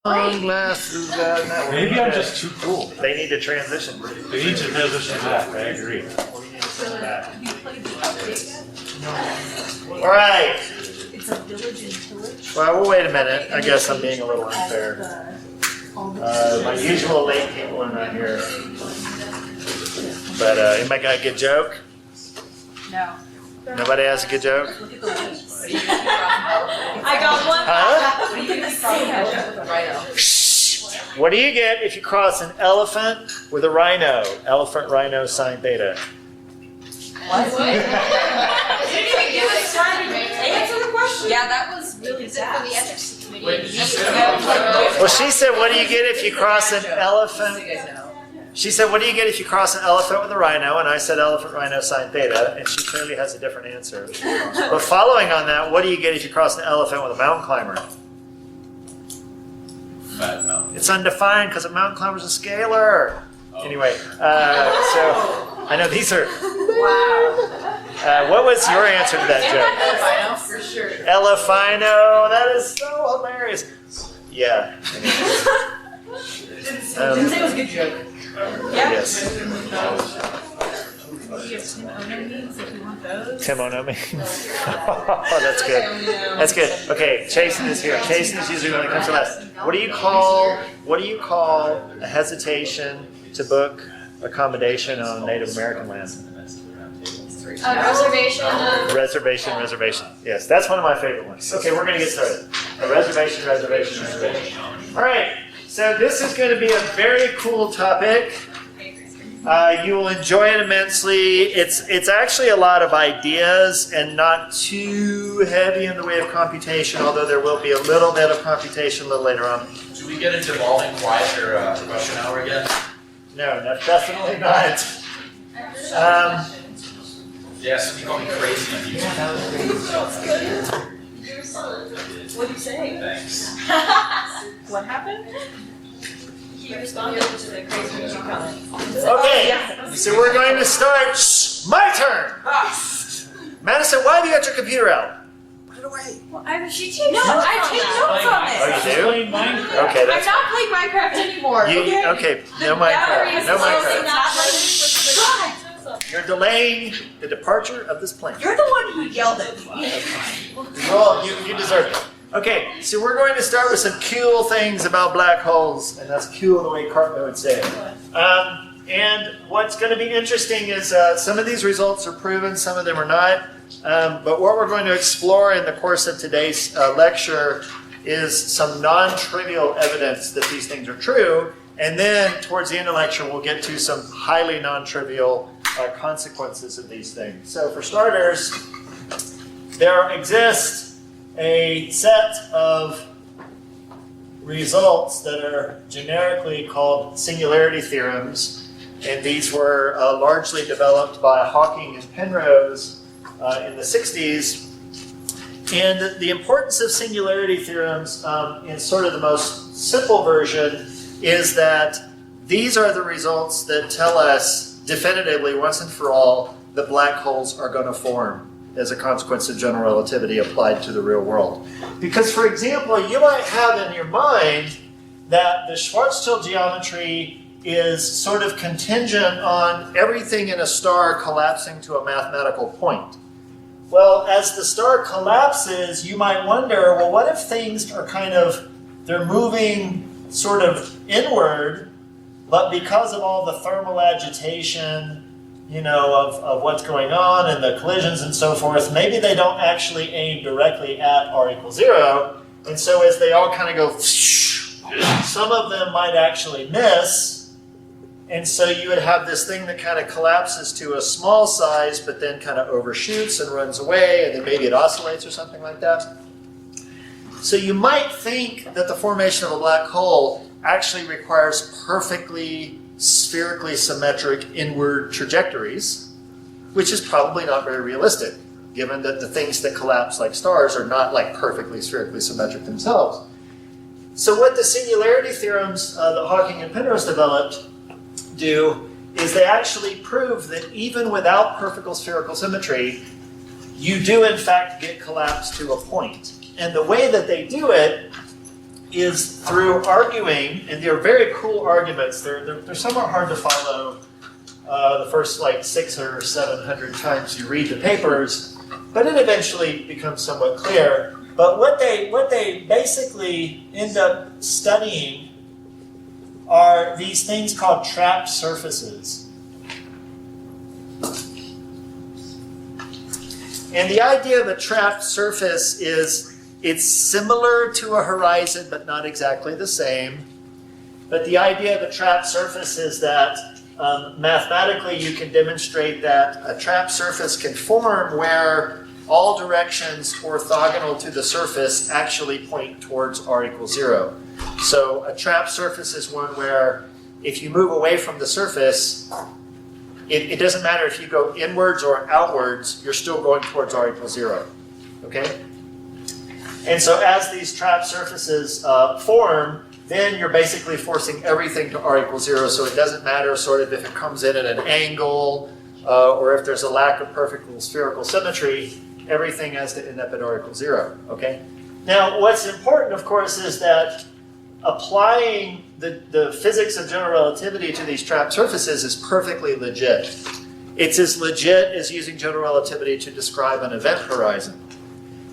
Sunglasses. Maybe I'm just too cool. They need to transition. They need to transition back, I agree. All right. It's a village in Pillage. Well, wait a minute. I guess I'm being a little unfair. My usual late people are not here. But anybody got a good joke? No. Nobody has a good joke? I got one. What do you get if you cross an elephant with a rhino? Elephant, rhino, sine theta. What? You didn't even give us time to answer the question. Yeah, that was really fast. Well, she said, what do you get if you cross an elephant? She said, what do you get if you cross an elephant with a rhino? And I said, elephant, rhino, sine theta. And she clearly has a different answer. But following on that, what do you get if you cross an elephant with a mountain climber? Fat mountain. It's undefined because a mountain climber is a scalar. Oh. Anyway, so I know these are... Wow. What was your answer to that joke? Elefino, for sure. Elefino. That is so hilarious. Yeah. Didn't say it was a good joke. Yeah. Yes. Tim Ono memes. Oh, that's good. That's good. Okay, Chasen is here. Chasen is usually when it comes to last. What do you call a hesitation to book accommodation on Native American land? Reservation. Yes, that's one of my favorite ones. Okay, we're going to get started. A reservation. All right, so this is going to be a very cool topic. You will enjoy it immensely. It's actually a lot of ideas and not too heavy in the way of computation, although there will be a little bit of computation a little later on. Should we get into evolving quiet or question hour again? No, definitely not. Yeah, so you call me crazy on YouTube. What did you say? Thanks. What happened? He responded to the crazy comment. Okay, so we're going to start. Shh, my turn. Madison, why have you got your computer out? Put it away. Well, she changed notes. I changed notes on this. Oh, you do? Okay, I'm that's not playing Minecraft anymore. okay. No Minecraft. No Minecraft. You're delaying the departure of this plane. You're the one who yelled at me. Well, you deserve it. Okay, so we're going to start with some cool things about black holes, and that's cool the way Cartman would say it. And what's going to be interesting is some of these results are proven, some of them are not. But what we're going to explore in the course of today's lecture is some non-trivial evidence that these things are true. And then towards the end of the lecture, we'll get to some highly non-trivial consequences of these things. So for starters, there exists a set of results that are generically called singularity theorems. And these were largely developed by Hawking and Penrose in the 60s. And the importance of singularity theorems in sort of the most simple version is that these are the results that tell us definitively, once and for all, that black holes are going to form as a consequence of general relativity applied to the real world. Because, for example, you might have in your mind that the Schwarzschild geometry is sort of contingent on everything in a star collapsing to a mathematical point. Well, as the star collapses, you might wonder, well, what if things are they're moving sort of inward, but because of all the thermal agitation, of what's going on and the collisions and so forth, maybe they don't actually aim directly at r equals 0. And so as they all kind of go, some of them might actually miss. And so you would have this thing that kind of collapses to a small size, but then kind of overshoots and runs away, and then maybe it oscillates or something like that. So you might think that the formation of a black hole actually requires perfectly spherically symmetric inward trajectories, which is probably not very realistic, given that the things that collapse like stars are not like perfectly spherically symmetric themselves. So what the singularity theorems that Hawking and Penrose developed do is they actually prove that even without perfect spherical symmetry, you do in fact get collapse to a point. And the way that they do it is through arguing, and they're very cool arguments. They're somewhat hard to follow the first like 600 or 700 times you read the papers, but it eventually becomes somewhat clear. But what they basically end up studying are these things called trapped surfaces. And the idea of a trapped surface is it's similar to a horizon, but not exactly the same. But the idea of a trapped surface is that mathematically you can demonstrate that a trapped surface can form where all directions orthogonal to the surface actually point towards r equals 0. So a trapped surface is one where if you move away from the surface, it doesn't matter if you go inwards or outwards, you're still going towards r equals 0. Okay? And so as these trapped surfaces form, then you're basically forcing everything to r equals 0, so it doesn't matter sort of if it comes in at an angle or if there's a lack of perfect spherical symmetry, everything has to end up at r equals 0. Okay? Now, what's important, of course, is that applying the physics of general relativity to these trapped surfaces is perfectly legit. It's as legit as using general relativity to describe an event horizon.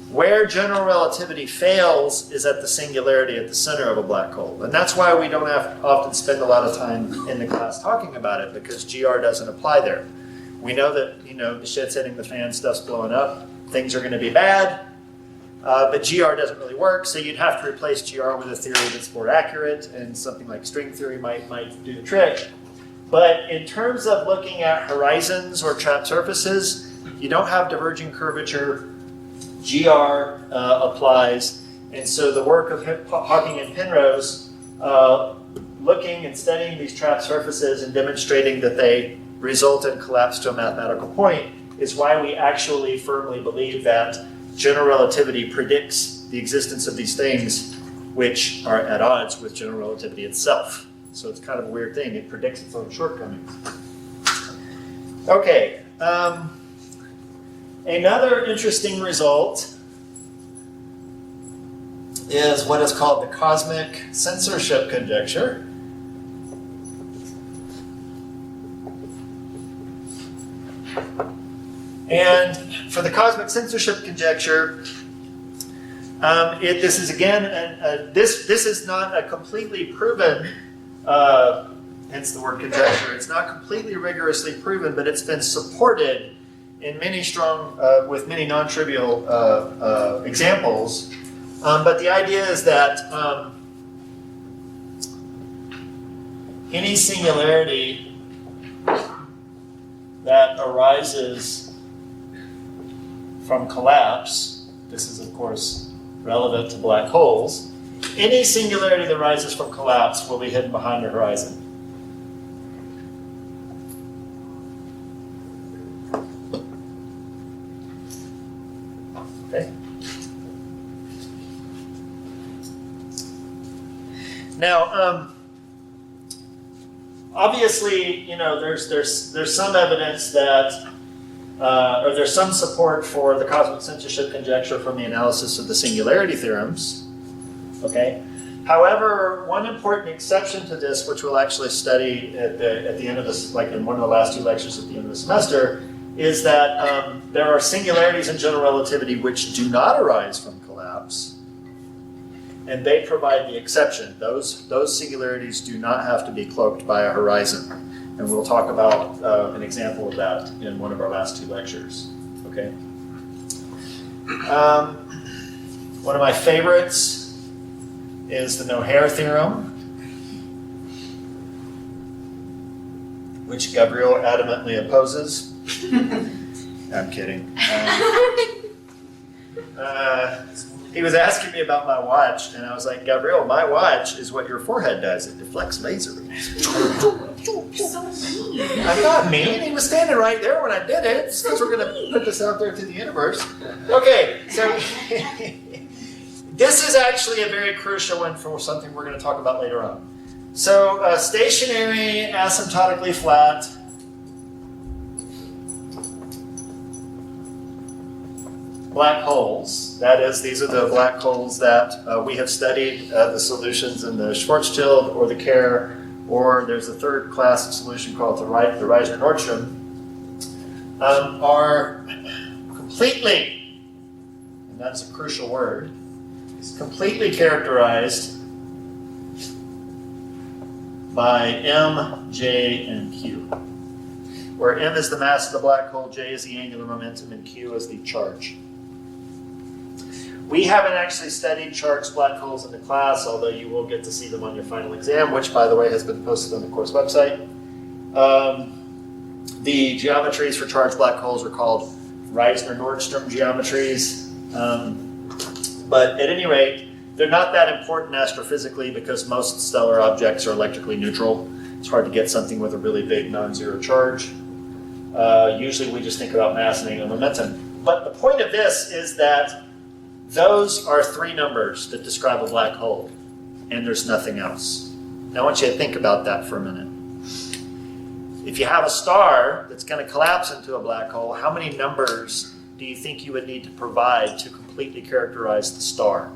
Where general relativity fails is at the singularity at the center of a black hole. And that's why we don't often spend a lot of time in the class talking about it, because GR doesn't apply there. We know that, the shit's hitting the fan, stuff's blowing up, things are going to be bad, but GR doesn't really work, so you'd have to replace GR with a theory that's more accurate, and something like string theory might do the trick. But in terms of looking at horizons or trapped surfaces, you don't have diverging curvature. GR applies, and so the work of Hawking and Penrose, looking and studying these trapped surfaces and demonstrating that they result in collapse to a mathematical point, is why we actually firmly believe that general relativity predicts the existence of these things which are at odds with general relativity itself. So it's kind of a weird thing. It predicts its own shortcomings. Okay. Another interesting result is what is called the cosmic censorship conjecture. And for the cosmic censorship conjecture, this is again, this is not a completely proven, hence the word conjecture. It's not completely rigorously proven, but it's been supported in many strong, with many non-trivial examples. But the idea is that any singularity that arises from collapse, this is of course relevant to black holes, any singularity that arises from collapse will be hidden behind a horizon. Okay. Now, obviously, there's some evidence that, or there's some support for the cosmic censorship conjecture from the analysis of the singularity theorems. Okay. However, one important exception to this, which we'll actually study at the end of this, like in one of the last 2 lectures at the end of the semester, is that there are singularities in general relativity which do not arise from collapse, and they provide the exception. Those singularities do not have to be cloaked by a horizon, and we'll talk about an example of that in one of our last 2 lectures. Okay. One of my favorites is the Nohair theorem, which Gabriel adamantly opposes. I'm kidding. He was asking me about my watch, and I was like, Gabriel, my watch is what your forehead does. It deflects laser rays. So mean. I'm not mean. He was standing right there when I did it. It's because we're going to put this out there to the universe. Okay, so this is actually a very crucial one for something we're going to talk about later on. So stationary, asymptotically flat. black holes. That is, these are the black holes that we have studied, the solutions in the Schwarzschild or the Kerr, or there's a third class of solution called the Reisner-Nordström, are completely, and that's a crucial word, is completely characterized by M, J, and Q, where M is the mass of the black hole, J is the angular momentum, and Q is the charge. We haven't actually studied charged black holes in the class, although you will get to see them on your final exam, which, by the way, has been posted on the course website. The geometries for charged black holes are called Reisner-Nordström geometries. But at any rate, they're not that important astrophysically because most stellar objects are electrically neutral. It's hard to get something with a really big non-zero charge. Usually we just think about mass and angular momentum. But the point of this is that those are three numbers that describe a black hole, and there's nothing else. Now I want you to think about that for a minute. If you have a star that's going to collapse into a black hole, how many numbers do you think you would need to provide to completely characterize the star?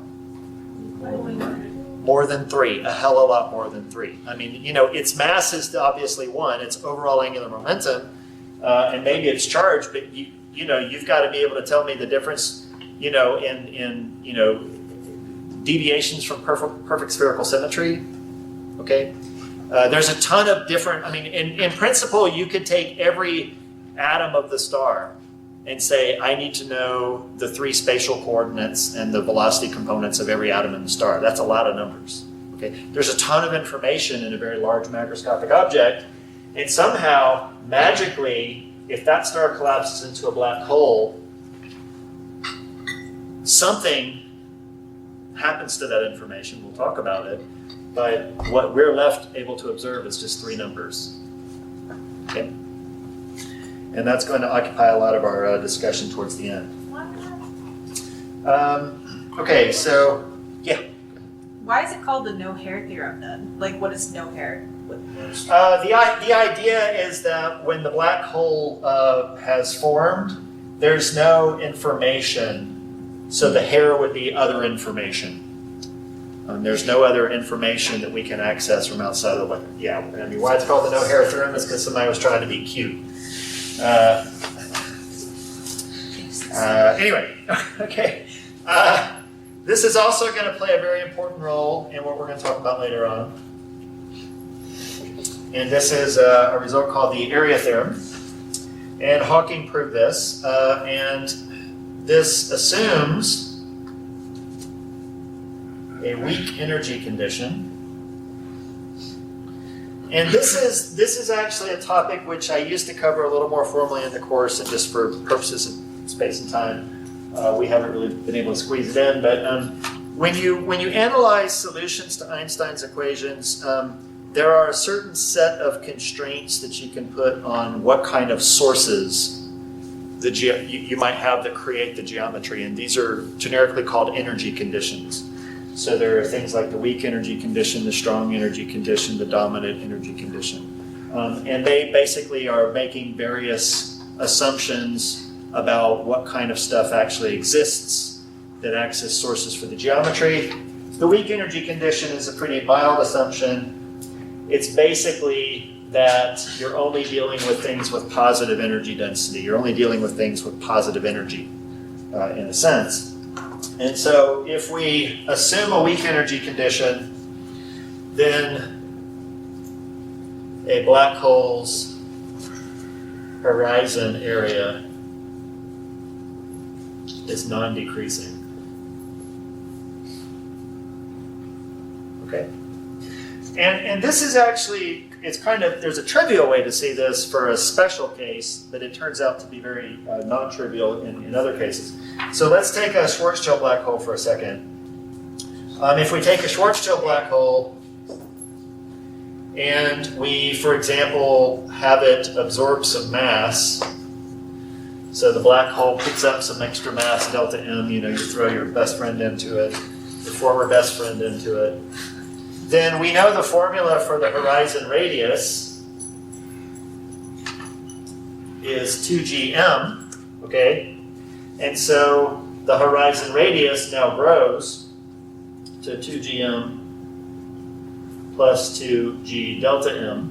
More than three, a hell of a lot more than three. I mean, you know, its mass is obviously one, its overall angular momentum, and maybe its charge, but you know, you've got to be able to tell me the difference, you know, in you know, deviations from perfect spherical symmetry. Okay, there's a ton of different. I mean, in principle, you could take every atom of the star and say, I need to know the three spatial coordinates and the velocity components of every atom in the star. That's a lot of numbers. Okay, there's a ton of information in a very large macroscopic object, and somehow, magically, if that star collapses into a black hole, something happens to that information. We'll talk about it, but what we're left able to observe is just three numbers. Okay? And that's going to occupy a lot of our discussion towards the end. Okay, so, yeah. Why is it called the Nohair theorem then? Like, what is Nohair? The idea is that when the black hole has formed, there's no information, so the hair would be other information. There's no other information that we can access from outside of the, yeah, I mean, why it's called the Nohair theorem is because somebody was trying to be cute. Anyway, okay. This is also going to play a very important role in what we're going to talk about later on. And this is a result called the area theorem. And Hawking proved this. And this assumes a weak energy condition. And this is actually a topic which I used to cover a little more formally in the course, and just for purposes of space and time, we haven't really been able to squeeze it in. But when you analyze solutions to Einstein's equations, there are a certain set of constraints that you can put on what kind of sources you might have that create the geometry, and these are generically called energy conditions. So there are things like the weak energy condition, the strong energy condition, the dominant energy condition. And they basically are making various assumptions about what kind of stuff actually exists that acts as sources for the geometry. The weak energy condition is a pretty mild assumption. It's basically that you're only dealing with things with positive energy density. You're only dealing with things with positive energy, in a sense. And so if we assume a weak energy condition, then a black hole's horizon area is non-decreasing. Okay? And this is actually, it's kind of, there's a trivial way to see this for a special case, but it turns out to be very non-trivial in other cases. So let's take a Schwarzschild black hole for a second. If we take a Schwarzschild black hole and we, for example, have it absorb some mass, so the black hole picks up some extra mass, delta M, you know, you throw your best friend into it, your former best friend into it, then we know the formula for the horizon radius is 2gm, okay? And so the horizon radius now grows to 2gm plus 2g delta m.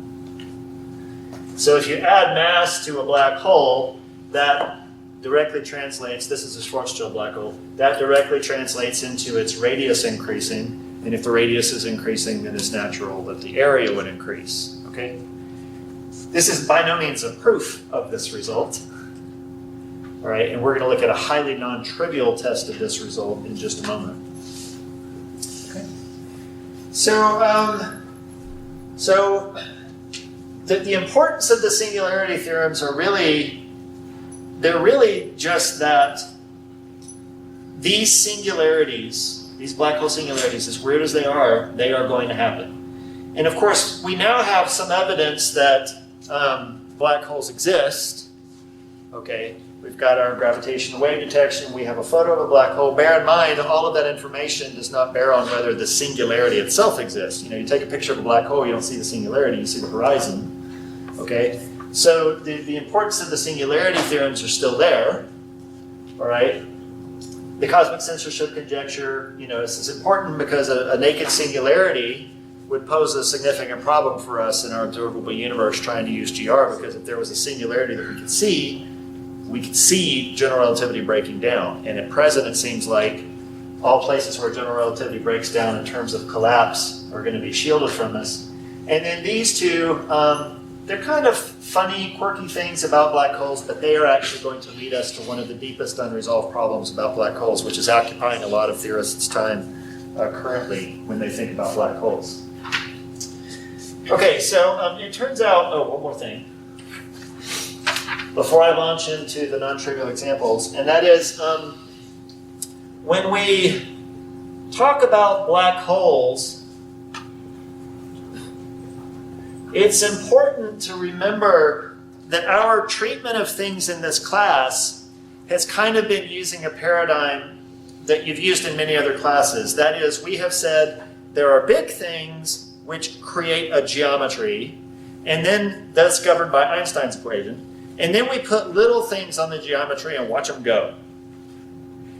So if you add mass to a black hole, that directly translates, this is a Schwarzschild black hole, that directly translates into its radius increasing. And if the radius is increasing, then it's natural that the area would increase, okay? This is by no means a proof of this result, all right? And we're gonna look at a highly non-trivial test of this result in just a moment. Okay. So the importance of the singularity theorems are really, they're really just that these singularities, these black hole singularities, as weird as they are going to happen. And of course, we now have some evidence that black holes exist. Okay, we've got our gravitational wave detection, we have a photo of a black hole. Bear in mind, all of that information does not bear on whether the singularity itself exists. You know, you take a picture of a black hole, you don't see the singularity, you see the horizon. Okay, so the importance of the singularity theorems are still there, all right? The cosmic censorship conjecture, you know, is important because a naked singularity would pose a significant problem for us in our observable universe trying to use GR, because if there was a singularity that we could see general relativity breaking down. And at present, it seems like all places where general relativity breaks down in terms of collapse are going to be shielded from us. And then these two, they're kind of funny, quirky things about black holes, but they are actually going to lead us to one of the deepest unresolved problems about black holes, which is occupying a lot of theorists' time currently when they think about black holes. Okay, so it turns out, one more thing before I launch into the non-trivial examples, and that is when we talk about black holes, it's important to remember that our treatment of things in this class has kind of been using a paradigm that you've used in many other classes. That is, we have said there are big things which create a geometry, and then that's governed by Einstein's equation. And then we put little things on the geometry and watch them go.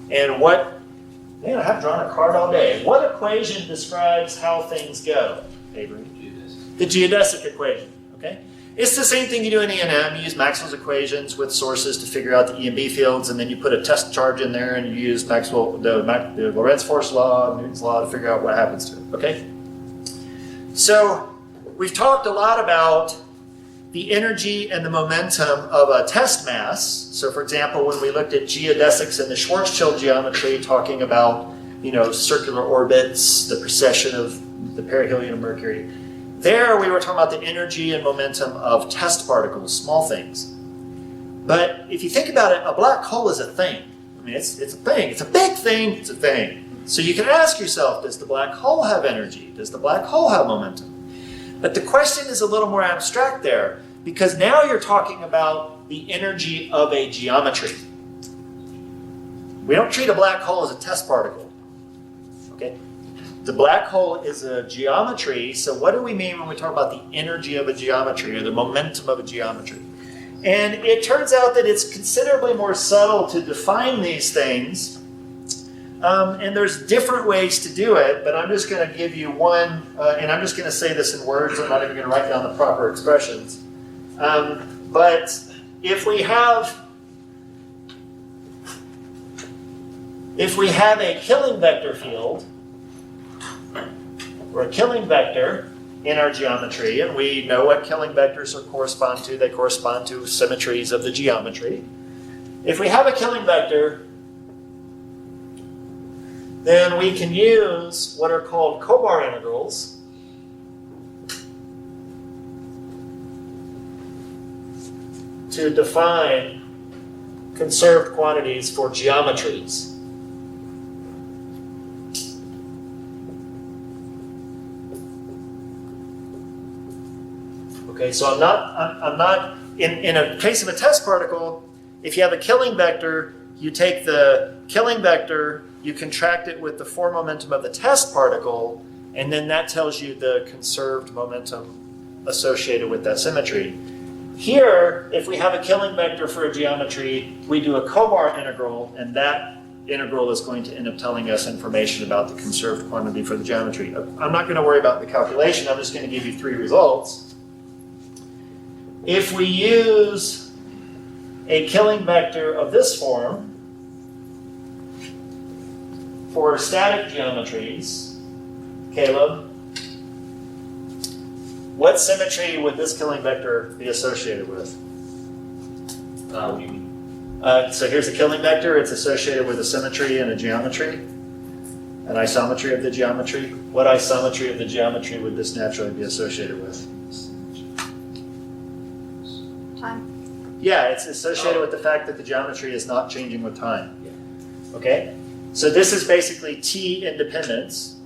And man, I have drawn a card all day. What equation describes how things go, Avery? The geodesic equation, okay? It's the same thing you do in E&M. You use Maxwell's equations with sources to figure out the E and B fields, and then you put a test charge in there and you use the Lorentz force law, Newton's law to figure out what happens to it, okay? So we've talked a lot about the energy and the momentum of a test mass. So for example, when we looked at geodesics in the Schwarzschild geometry, talking about, you know, circular orbits, the precession of the perihelion of Mercury, there we were talking about the energy and momentum of test particles, small things. But if you think about it, a black hole is a thing. I mean, it's a thing. It's a big thing. It's a thing. So you can ask yourself, does the black hole have energy? Does the black hole have momentum? But the question is a little more abstract there, because now you're talking about the energy of a geometry. We don't treat a black hole as a test particle. Okay? The black hole is a geometry, so what do we mean when we talk about the energy of a geometry or the momentum of a geometry? And it turns out that it's considerably more subtle to define these things, and there's different ways to do it, but I'm just going to give you one, and I'm just going to say this in words. I'm not even going to write down the proper expressions. But if we have a killing vector field, or a killing vector in our geometry, and we know what killing vectors correspond to. They correspond to symmetries of the geometry. If we have a killing vector, then we can use what are called Khobar integrals to define conserved quantities for geometries. Okay, so I'm not in a case of a test particle, if you have a killing vector, you take the killing vector, you contract it with the form momentum of the test particle, and then that tells you the conserved momentum associated with that symmetry. Here, if we have a killing vector for a geometry, we do a Khobar integral, and that integral is going to end up telling us information about the conserved quantity for the geometry. I'm not going to worry about the calculation, I'm just going to give you 3 results. If we use a killing vector of this form for static geometries, Caleb, what symmetry would this killing vector be associated with? What do you mean? So here's a killing vector. It's associated with a symmetry and a geometry, an isometry of the geometry. What isometry of the geometry would this naturally be associated with? Time. Yeah, it's associated with the fact that the geometry is not changing with time. Okay? So this is basically T independence.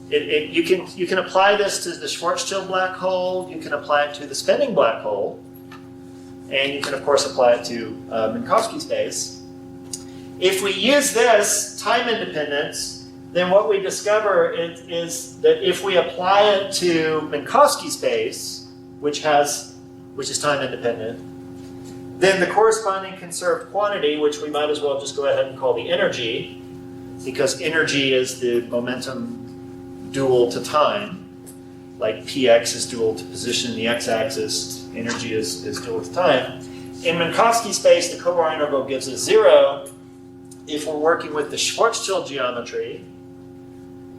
You can apply this to the Schwarzschild black hole, you can apply it to the spinning black hole, and you can of course apply it to Minkowski space. If we use this time independence, then what we discover is that if we apply it to Minkowski space, which is time independent, then the corresponding conserved quantity, which we might as well just go ahead and call the energy, because energy is the momentum dual to time, like px is dual to position in the x-axis, energy is dual to time. In Minkowski space, the Khobar integral gives us 0. If we're working with the Schwarzschild geometry,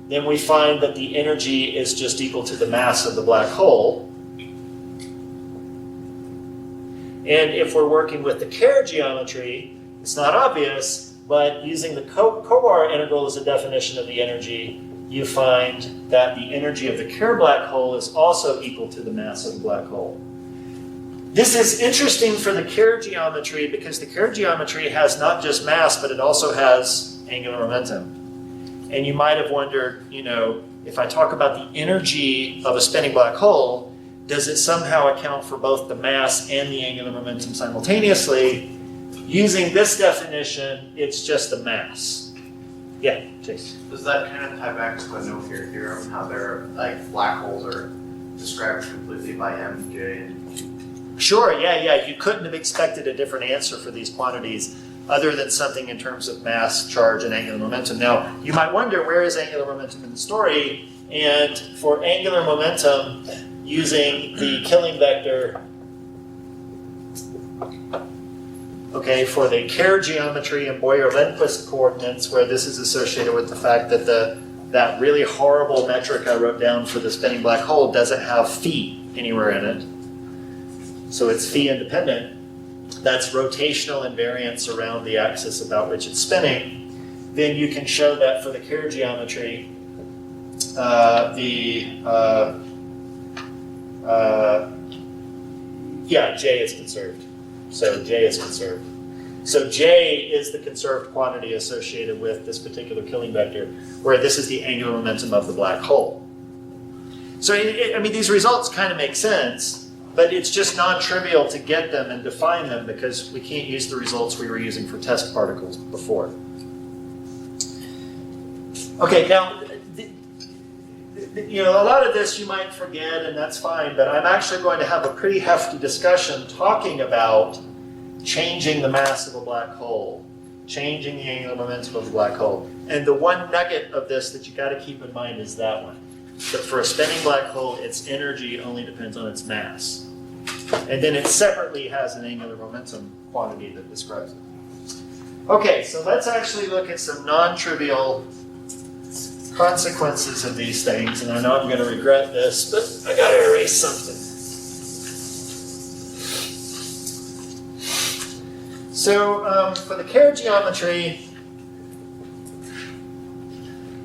then we find that the energy is just equal to the mass of the black hole. And if we're working with the Kerr geometry, it's not obvious, but using the Khobar integral as a definition of the energy, you find that the energy of the Kerr black hole is also equal to the mass of the black hole. This is interesting for the Kerr geometry because the Kerr geometry has not just mass, but it also has angular momentum. And you might have wondered, if I talk about the energy of a spinning black hole, does it somehow account for both the mass and the angular momentum simultaneously? Using this definition, it's just the mass. Yeah, Chase. Does that kind of tie back to the Nohair theorem, how they're like black holes are described completely by M, J, and Q? Sure, yeah. You couldn't have expected a different answer for these quantities other than something in terms of mass, charge, and angular momentum. Now, you might wonder, where is angular momentum in the story? And for angular momentum, using the killing vector, for the Kerr geometry and Boyer-Lindquist coordinates, where this is associated with the fact that that really horrible metric I wrote down for the spinning black hole doesn't have phi anywhere in it. So it's phi independent. That's rotational invariance around the axis about which it's spinning. Then you can show that for the Kerr geometry, J is conserved. So J is conserved. So J is the conserved quantity associated with this particular killing vector, where this is the angular momentum of the black hole. So, these results kind of make sense, but it's just non-trivial to get them and define them because we can't use the results we were using for test particles before. Okay, now, a lot of this you might forget, and that's fine, but I'm actually going to have a pretty hefty discussion talking about changing the mass of a black hole, changing the angular momentum of a black hole. And the one nugget of this that you got to keep in mind is that one. That for a spinning black hole, its energy only depends on its mass. And then it separately has an angular momentum quantity that describes it. Okay, so let's actually look at some non-trivial consequences of these things, and I know I'm going to regret this, but I got to erase something. So for the Kerr geometry,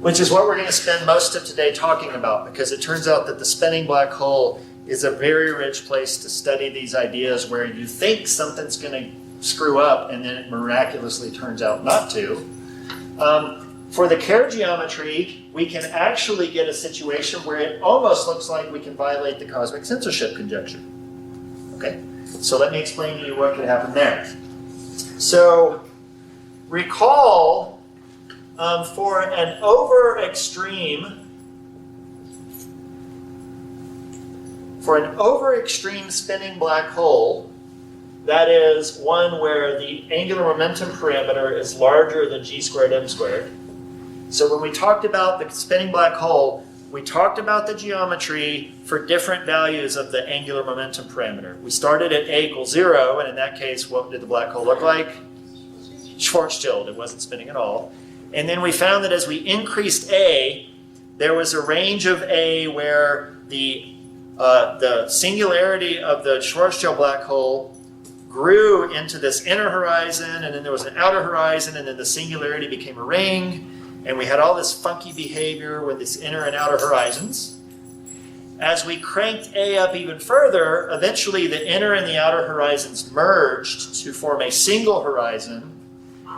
which is what we're going to spend most of today talking about, because it turns out that the spinning black hole is a very rich place to study these ideas where you think something's going to screw up and then it miraculously turns out not to. For the Kerr geometry, we can actually get a situation where it almost looks like we can violate the cosmic censorship conjecture. Okay, so let me explain to you what could happen there. So recall for an over-extreme spinning black hole, That is one where the angular momentum parameter is larger than g squared m squared. So when we talked about the spinning black hole, we talked about the geometry for different values of the angular momentum parameter. We started at a equals 0, and in that case, what did the black hole look like? Schwarzschild. It wasn't spinning at all. And then we found that as we increased a, there was a range of a where the singularity of the Schwarzschild black hole grew into this inner horizon, and then there was an outer horizon, and then the singularity became a ring. And we had all this funky behavior with these inner and outer horizons. As we cranked A up even further, eventually the inner and the outer horizons merged to form a single horizon.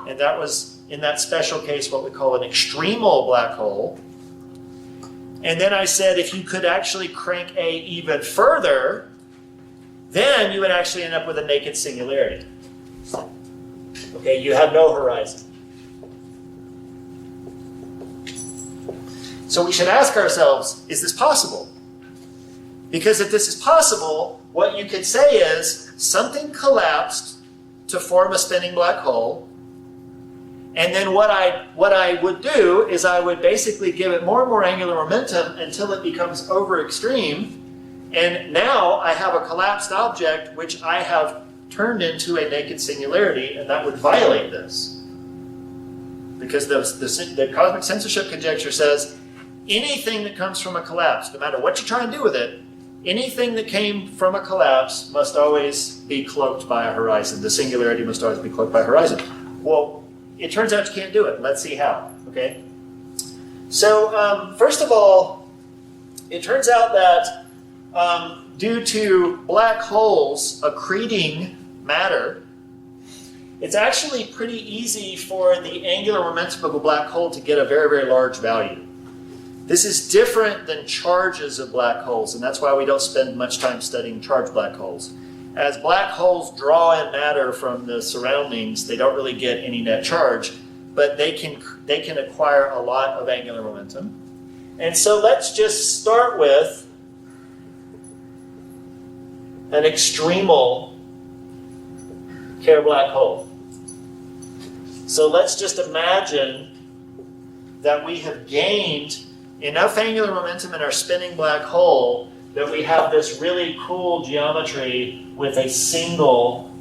And that was, in that special case, what we call an extremal black hole. And then I said if you could actually crank A even further, then you would actually end up with a naked singularity. Okay, you have no horizon. So we should ask ourselves, is this possible? Because if this is possible, what you could say is something collapsed to form a spinning black hole, and then what I would do is I would basically give it more and more angular momentum until it becomes over extreme, and now I have a collapsed object which I have turned into a naked singularity, and that would violate this. Because the cosmic censorship conjecture says anything that comes from a collapse, no matter what you try and do with it, anything that came from a collapse must always be cloaked by a horizon. The singularity must always be cloaked by a horizon. Well, it turns out you can't do it. Let's see how, okay? So, first of all, it turns out that due to black holes accreting matter, it's actually pretty easy for the angular momentum of a black hole to get a very, very large value. This is different than charges of black holes, and that's why we don't spend much time studying charged black holes. As black holes draw in matter from the surroundings, they don't really get any net charge, but they can acquire a lot of angular momentum. And so let's just start with an extremal Khobar black hole. So let's just imagine that we have gained enough angular momentum in our spinning black hole that we have this really cool geometry with a single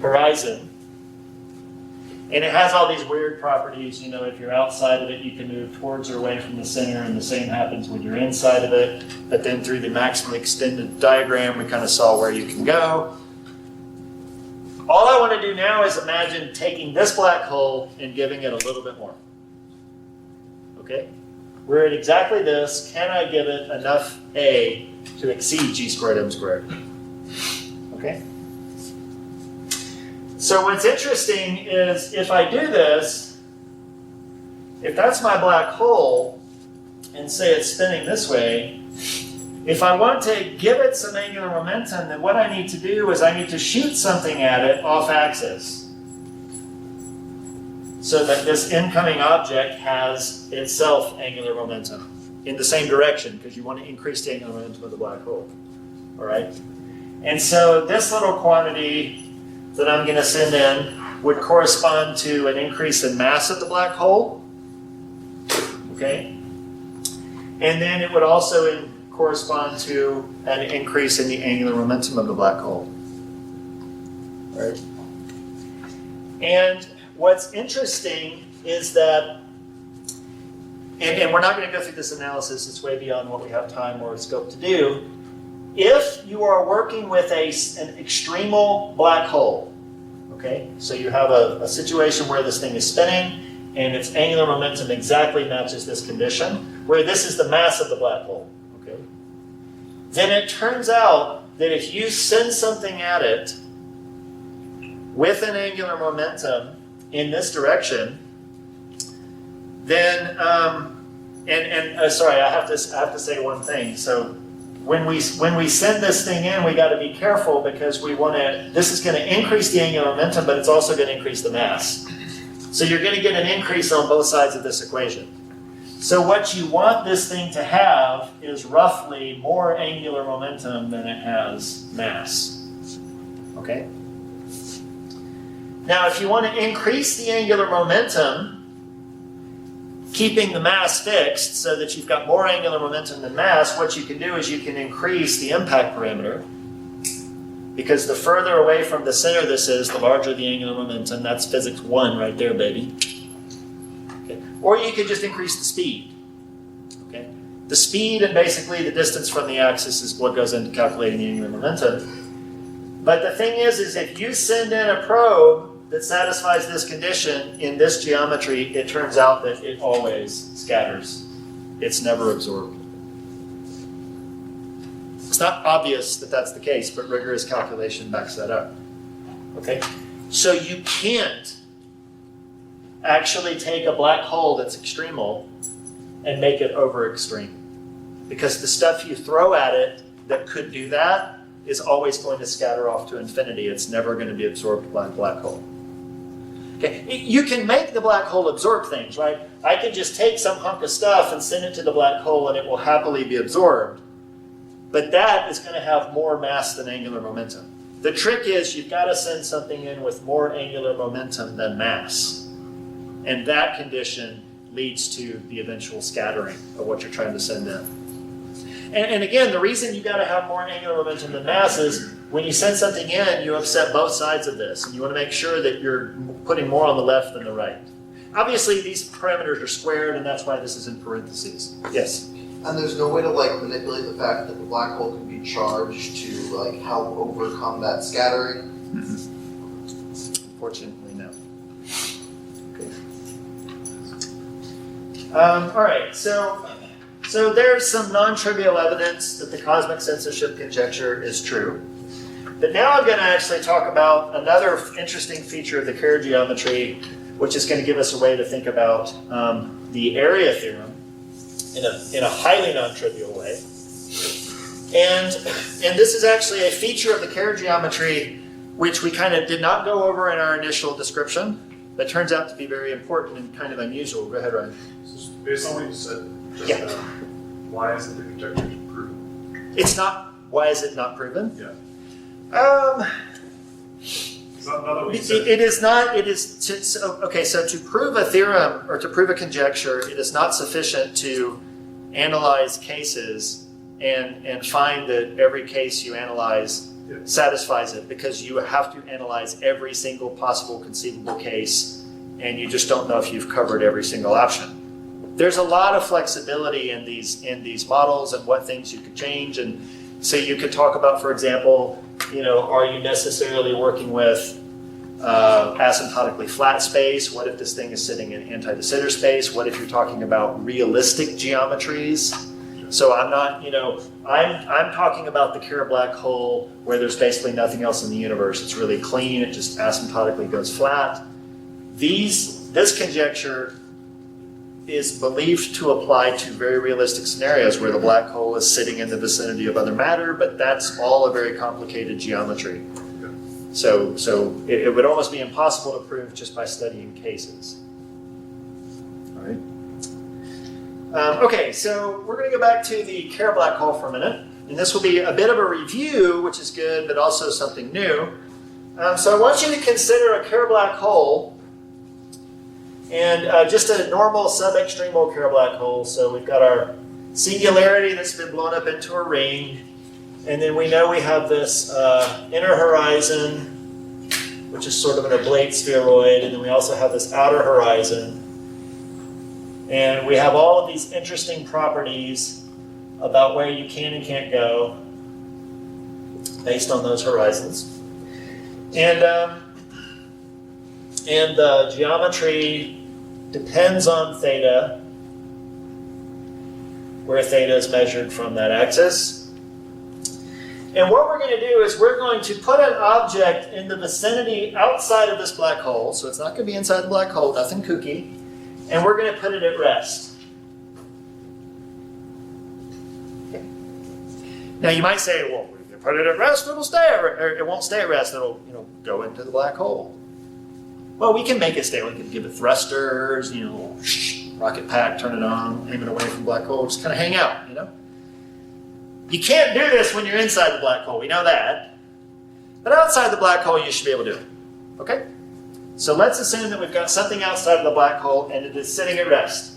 horizon. And it has all these weird properties. You know, if you're outside of it, you can move towards or away from the center, and the same happens when you're inside of it. But then through the maximally extended diagram, we kind of saw where you can go. All I want to do now is imagine taking this black hole and giving it a little bit more. Okay? We're at exactly this. Can I give it enough A to exceed g squared m squared? Okay? So what's interesting is if I do this, if that's my black hole, and say it's spinning this way, if I want to give it some angular momentum, then what I need to do is I need to shoot something at it off axis so that this incoming object has itself angular momentum in the same direction, because you want to increase the angular momentum of the black hole. All right? And so this little quantity that I'm going to send in would correspond to an increase in mass of the black hole. Okay? And then it would also correspond to an increase in the angular momentum of the black hole. Right? And what's interesting is that, and we're not going to go through this analysis, it's way beyond what we have time or scope to do. If you are working with an extremal black hole, okay, so you have a situation where this thing is spinning and its angular momentum exactly matches this condition, where this is the mass of the black hole. Then it turns out that if you send something at it with an angular momentum in this direction, then, sorry, I have to say one thing. So when we send this thing in, we got to be careful because this is going to increase the angular momentum, but it's also going to increase the mass. So you're going to get an increase on both sides of this equation. So what you want this thing to have is roughly more angular momentum than it has mass. Okay? Now, if you want to increase the angular momentum, keeping the mass fixed so that you've got more angular momentum than mass, what you can do is you can increase the impact parameter. Because the further away from the center this is, the larger the angular momentum. That's physics 1 right there, baby. Okay. Or you could just increase the speed. Okay. The speed and basically the distance from the axis is what goes into calculating the angular momentum. But the thing is if you send in a probe that satisfies this condition in this geometry, it turns out that it always scatters. It's never absorbed. It's not obvious that that's the case, but rigorous calculation backs that up. Okay? So you can't actually take a black hole that's extremal and make it over extreme. Because the stuff you throw at it that could do that is always going to scatter off to infinity. It's never going to be absorbed by a black hole. Okay? You can make the black hole absorb things, right? I can just take some hunk of stuff and send it to the black hole and it will happily be absorbed. But that is going to have more mass than angular momentum. The trick is you've got to send something in with more angular momentum than mass. And that condition leads to the eventual scattering of what you're trying to send in. And again, the reason you've got to have more angular momentum than mass is when you send something in, you upset both sides of this. And you want to make sure that you're putting more on the left than the right. Obviously, these parameters are squared, and that's why this is in parentheses. Yes? And there's no way to manipulate the fact that the black hole can be charged to help overcome that scattering? Unfortunately, no. Okay. All right, so there's some non-trivial evidence that the cosmic censorship conjecture is true. But now I'm going to actually talk about another interesting feature of the Kerr geometry, which is going to give us a way to think about the area theorem in a highly non-trivial way. And this is actually a feature of the Kerr geometry which we kind of did not go over in our initial description, but turns out to be very important and kind of unusual. Go ahead, Ryan. So based on what you said just Yeah. now, why isn't the conjecture proven? It's not, why is it not proven? Yeah. It It is not, it is, so to prove a theorem or to prove a conjecture, it is not sufficient to analyze cases and find that every case you analyze satisfies it, because you have to analyze every single possible conceivable case, and you just don't know if you've covered every single option. There's a lot of flexibility in these models and what things you could change, and so you could talk about, for example, are you necessarily working with asymptotically flat space? What if this thing is sitting in anti-de Sitter space? What if you're talking about realistic geometries? So I'm not, I'm talking about the Kerr black hole where there's basically nothing else in the universe. It's really clean. It just asymptotically goes flat. This conjecture is believed to apply to very realistic scenarios where the black hole is sitting in the vicinity of other matter, but that's all a very complicated geometry. So it would almost be impossible to prove just by studying cases. All right. Okay, so we're going to go back to the Kerr black hole for a minute, and this will be a bit of a review, which is good, but also something new. So I want you to consider a Kerr black hole and just a normal sub-extremal Kerr black hole. So we've got our singularity that's been blown up into a ring, and then we know we have this inner horizon, which is sort of an oblate spheroid, and then we also have this outer horizon. And we have all of these interesting properties about where you can and can't go based on those horizons. And the geometry depends on theta, where theta is measured from that axis. And what we're going to do is we're going to put an object in the vicinity outside of this black hole, so it's not going to be inside the black hole, nothing kooky, and we're going to put it at rest. Okay. Now you might say, well, if you put it at rest, it'll stay at rest, or it won't stay at rest, it'll go into the black hole. Well, we can make it stay. We can give it thrusters, rocket pack, turn it on, aim it away from black hole, just kind of hang out, you know? You can't do this when you're inside the black hole, we know that. But outside the black hole, you should be able to do it, okay? So let's assume that we've got something outside of the black hole and it is sitting at rest.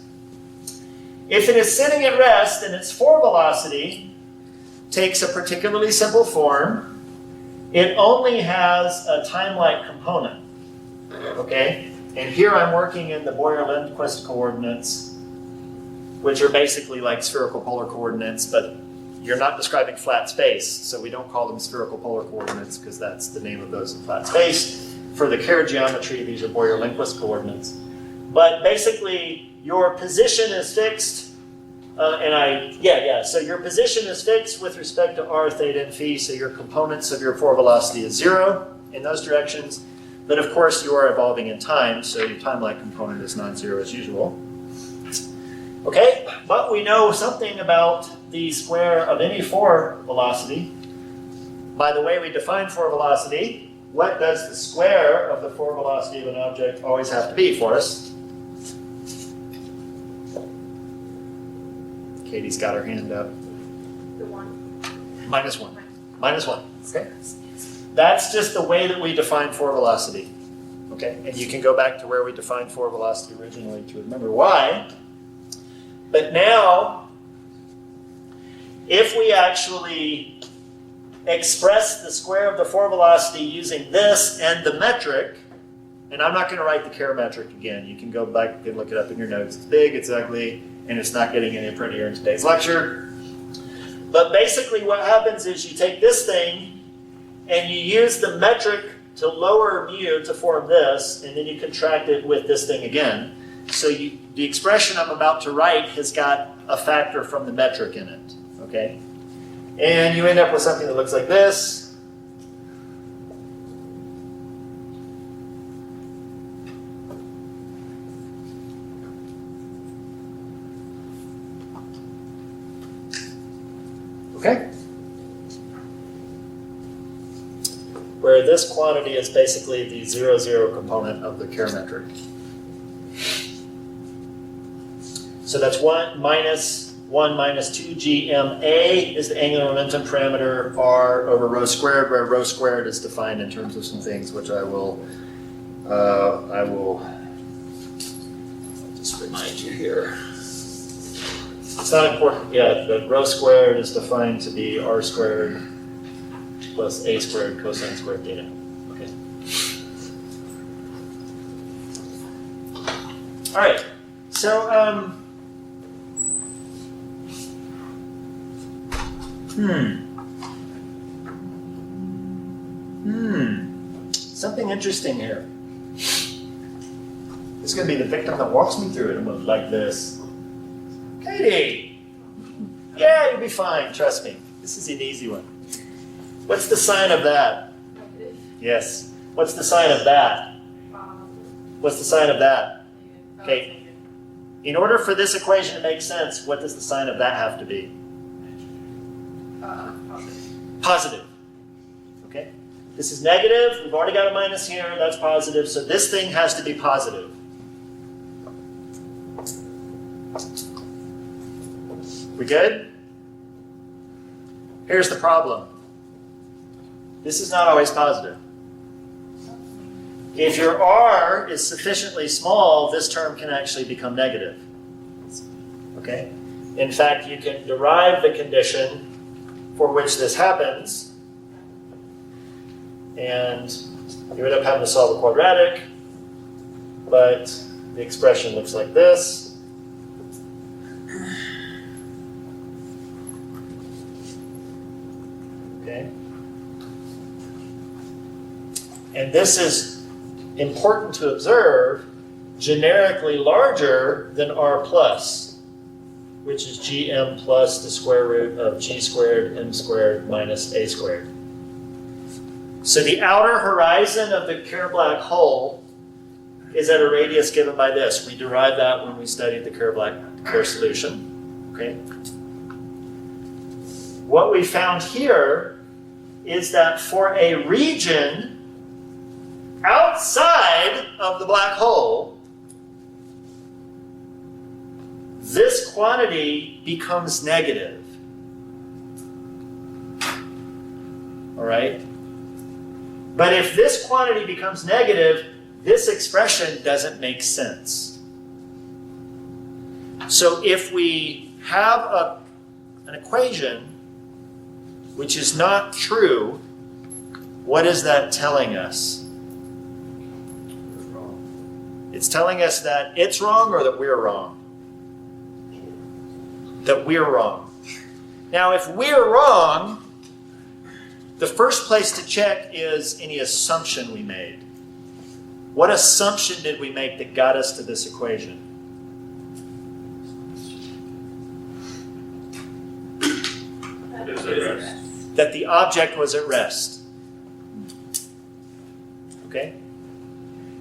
If it is sitting at rest and its 4 velocity takes a particularly simple form, it only has a time-like component, okay? And here I'm working in the Boyer-Lindquist coordinates, which are basically like spherical polar coordinates, but you're not describing flat space, so we don't call them spherical polar coordinates because that's the name of those in flat space. For the Kerr geometry, these are Boyer-Lindquist coordinates. But basically, your position is fixed, so your position is fixed with respect to r, theta, and phi, so your components of your 4 velocity is 0 in those directions. But of course, you are evolving in time, so your time-like component is non-zero as usual. Okay, but we know something about the square of any 4 velocity. By the way we define 4 velocity, what does the square of the 4 velocity of an object always have to be for us? Katie's got her hand up. The 1. Minus 1. Minus 1, okay? That's just the way that we define 4 velocity, okay? And you can go back to where we defined 4 velocity originally to remember why. But now, if we actually express the square of the 4 velocity using this and the metric, and I'm not going to write the Kerr metric again. You can go back and look it up in your notes. It's big, it's ugly, and it's not getting any prettier in today's lecture. But basically what happens is you take this thing and you use the metric to lower mu to form this, and then you contract it with this thing again. So the expression I'm about to write has got a factor from the metric in it, okay? And you end up with something that looks like this. Okay? Where this quantity is basically the 0, 0 component of the Kerr metric. So that's 1 minus 2 gma is the angular momentum parameter r over rho squared, where rho squared is defined in terms of some things which I will just remind you here. It's not important yet, but rho squared is defined to be r squared plus a squared cosine squared theta. Okay. All right. So something interesting here. It's going to be the victim that walks me through it. I'm going to like this. Katie! Yeah, you'll be fine, trust me. This is an easy one. What's the sign of that? Negative. Yes. What's the sign of that? What's the sign of that? Okay. In order for this equation to make sense, what does the sign of that have to be? Positive. Positive. Okay? This is negative. We've already got a minus here. That's positive. So this thing has to be positive. We good? Here's the problem. This is not always positive. If your r is sufficiently small, this term can actually become negative. Okay? In fact, you can derive the condition for which this happens, and you end up having to solve a quadratic, but the expression looks like this. Okay? And this is important to observe, generically larger than r plus, which is gm plus the square root of g squared m squared minus a squared. So the outer horizon of the Kerr black hole is at a radius given by this. We derived that when we studied the Kerr solution. Okay. What we found here is that for a region outside of the black hole, this quantity becomes negative. All right? But if this quantity becomes negative, this expression doesn't make sense. So if we have an equation which is not true, what is that telling us? It's telling us that it's wrong or that we're wrong. That we're wrong. Now, if we're wrong, the first place to check is any assumption we made. What assumption did we make that got us to this equation? That the object was at rest. Okay?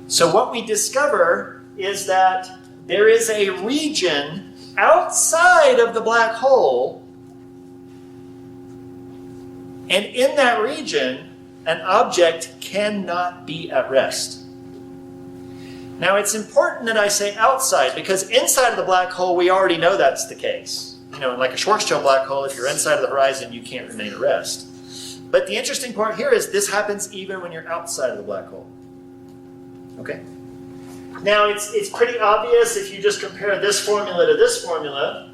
So what we discover is that there is a region outside of the black hole, and in that region, an object cannot be at rest. Now, it's important that I say outside, because inside of the black hole, we already know that's the case. You know, like a Schwarzschild black hole, if you're inside of the horizon, you can't remain at rest. But the interesting part here is this happens even when you're outside of the black hole. Okay? Now, it's pretty obvious if you just compare this formula to this formula,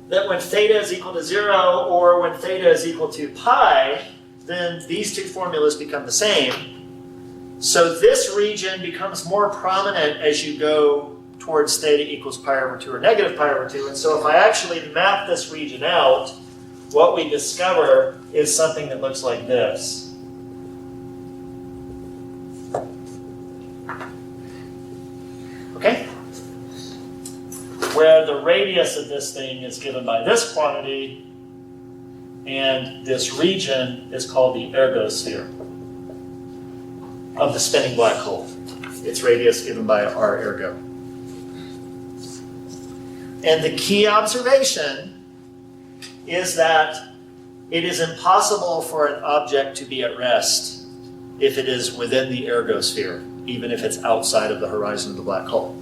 that when theta is equal to 0 or when theta is equal to pi, then these two formulas become the same. So this region becomes more prominent as you go towards theta equals pi over 2 or negative pi over 2. And so if I actually map this region out, what we discover is something that looks like this. Okay? Where the radius of this thing is given by this quantity, and this region is called the ergosphere of the spinning black hole. Its radius given by r ergo. And the key observation is that it is impossible for an object to be at rest if it is within the ergosphere, even if it's outside of the horizon of the black hole.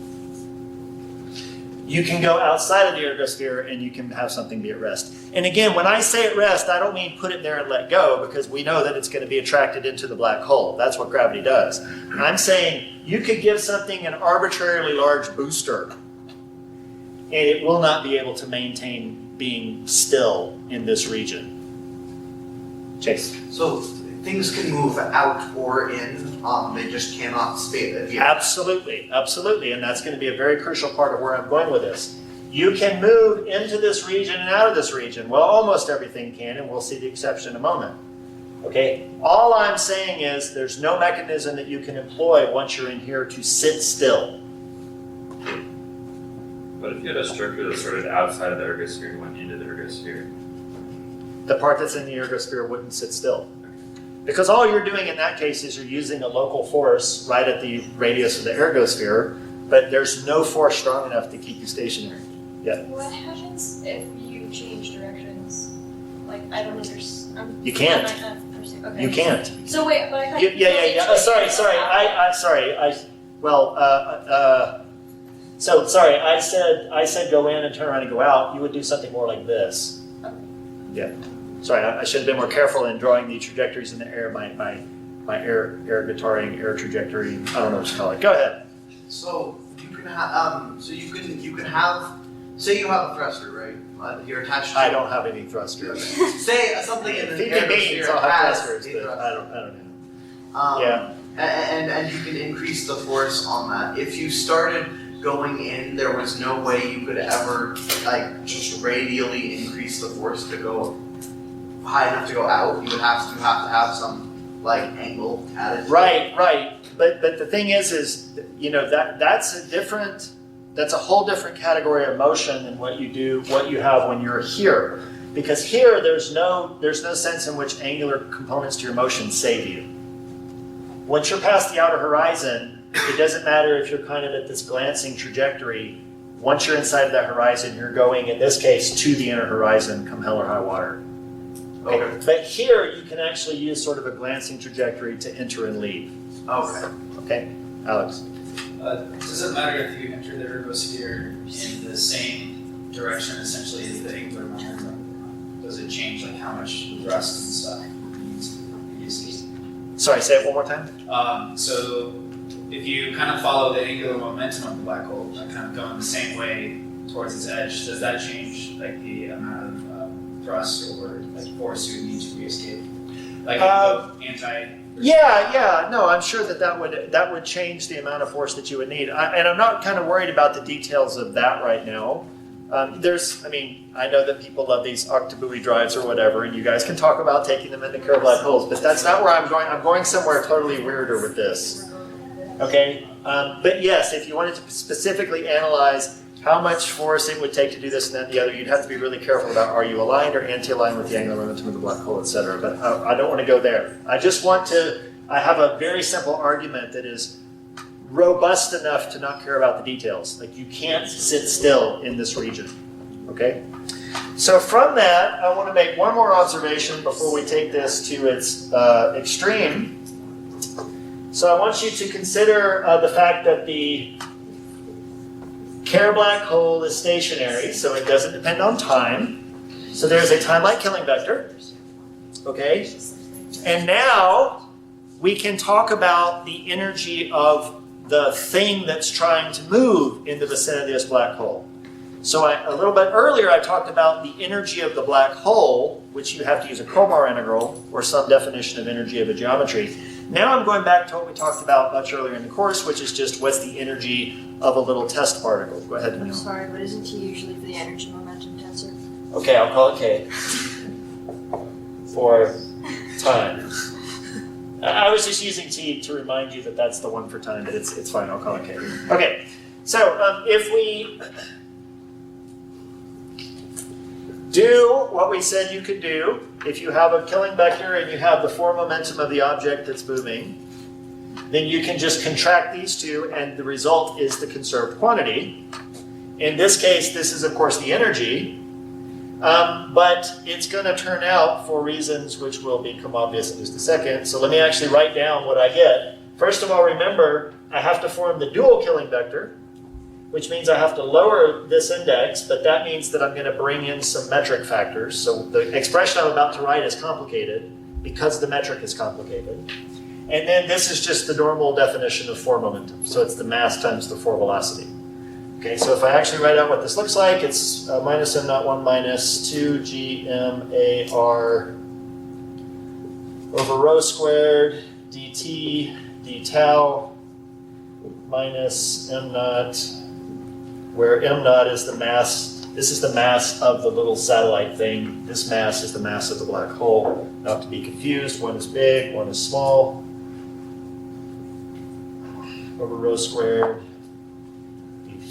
You can go outside of the ergosphere and you can have something be at rest. And again, when I say at rest, I don't mean put it there and let go, because we know that it's going to be attracted into the black hole. That's what gravity does. I'm saying you could give something an arbitrarily large booster, and it will not be able to maintain being still in this region. Chase. So things can move out or in, they just cannot stay there. Absolutely, absolutely, and that's going to be a very crucial part of where I'm going with this. You can move into this region and out of this region. Well, almost everything can, and we'll see the exception in a moment. Okay, all I'm saying is there's no mechanism that you can employ once you're in here to sit still. What if you had a structure that started outside of the ergosphere and went into the ergosphere? The part that's in the ergosphere wouldn't sit still. Because all you're doing in that case is you're using a local force right at the radius of the ergosphere, but there's no force strong enough to keep you stationary. Yeah. What happens if you change directions? Like, I don't understand. You can't. Okay. You can't. So wait, but I thought Yeah. Sorry. Sorry. I said go in and turn around and go out. You would do something more like this. Okay. Yeah. Sorry, I should have been more careful in drawing the trajectories in the air by air guitaring, air trajectory. I don't know what to call it. Go ahead. So you can have, say you have a thruster, right? You're attached to. I don't have any thrusters. Say something in the If it means I'll have thrusters, but I don't know. Yeah. And you can increase the force on that. If you started going in, there was no way you could ever like just radially increase the force to go high enough to go out. You would have to have some like angle added. Right. But the thing is you know that's a whole different category of motion than what you have when you're here. Because here there's no sense in which angular components to your motion save you. Once you're past the outer horizon, it doesn't matter if you're kind of at this glancing trajectory. Once you're inside of that horizon, you're going, in this case, to the inner horizon, come hell or high water. Okay. But here, you can actually use sort of a glancing trajectory to enter and leave. Okay, Alex? Does it matter if you enter the ergosphere in the same direction essentially is the angular momentum? Does it change like how much thrust and stuff you see? Sorry, say it one more time. So if you kind of follow the angular momentum of the black hole, like kind of going the same way towards its edge, does that change like the amount of thrust or like force you would need to re-escape? Like No, I'm sure that would change the amount of force that you would need. And I'm not kind of worried about the details of that right now. I know that people love these octobuoy drives or whatever, and you guys can talk about taking them into Kerr black holes, but that's not where I'm going. I'm going somewhere totally weirder with this. Okay? But yes, if you wanted to specifically analyze how much force it would take to do this and that and the other, you'd have to be really careful about are you aligned or anti-aligned with the angular momentum of the black hole, etc. But I don't want to go there. I have a very simple argument that is robust enough to not care about the details. Like you can't sit still in this region, okay? So from that, I want to make one more observation before we take this to its extreme. So I want you to consider the fact that the Kerr black hole is stationary, so it doesn't depend on time. So there's a time-like killing vector, okay? And now we can talk about the energy of the thing that's trying to move in the vicinity of this black hole. So a little bit earlier I talked about the energy of the black hole, which you have to use a Khobar integral or some definition of energy of a geometry. Now I'm going back to what we talked about much earlier in the course, which is just what's the energy of a little test particle. Go ahead, Daniel. I'm sorry, but isn't T usually for the energy momentum tensor? Okay, I'll call it K for time. I was just using T to remind you that that's the one for time, but it's fine, I'll call it K. Okay, so if we do what we said you could do, if you have a killing vector and you have the form momentum of the object that's moving, then you can just contract these two and the result is the conserved quantity. In this case, this is of course the energy, but it's going to turn out for reasons which will become obvious in just a second. So let me actually write down what I get. First of all, remember, I have to form the dual killing vector, which means I have to lower this index, but that means that I'm going to bring in some metric factors. So the expression I'm about to write is complicated because the metric is complicated. And then this is just the normal definition of form momentum. So it's the mass times the form velocity. Okay, so if I actually write out what this looks like, it's minus m naught 1 minus 2 gmar over rho squared dt d tau minus m naught, where m naught is the mass. This is the mass of the little satellite thing. This mass is the mass of the black hole. Not to be confused, one is big, one is small. Over rho squared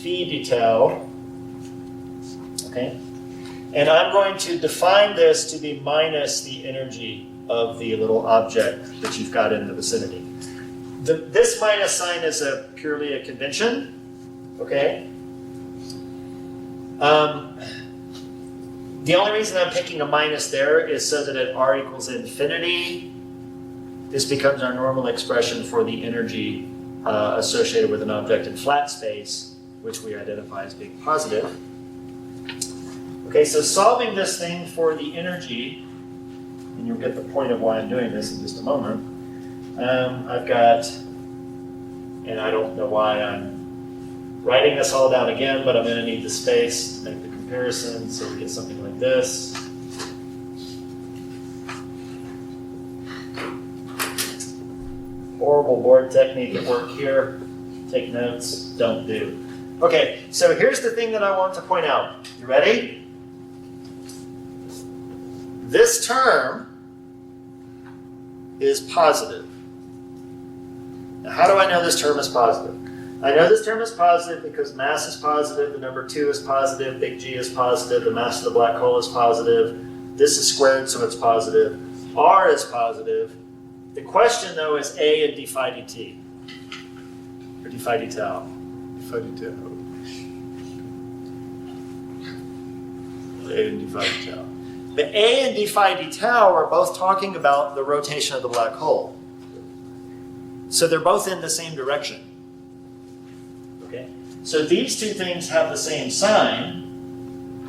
phi d tau, okay? And I'm going to define this to be minus the energy of the little object that you've got in the vicinity. This minus sign is purely a convention, okay? The only reason I'm picking a minus there is so that at r equals infinity, this becomes our normal expression for the energy associated with an object in flat space, which we identify as being positive. Okay, so solving this thing for the energy, and you'll get the point of why I'm doing this in just a moment, I've got, and I don't know why I'm writing this all down again, but I'm going to need the space to make the comparison, so we get something like this. Horrible board technique at work here. Take notes, don't do. Okay, so here's the thing that I want to point out. You ready? This term is positive. Now, how do I know this term is positive? I know this term is positive because mass is positive, the number 2 is positive, big G is positive, the mass of the black hole is positive, this is squared, so it's positive, R is positive. The question, though, is A and d phi dt, or d phi d tau. D phi d tau. A and d phi d tau. The A and d phi d tau are both talking about the rotation of the black hole. So they're both in the same direction. Okay? So these two things have the same sign,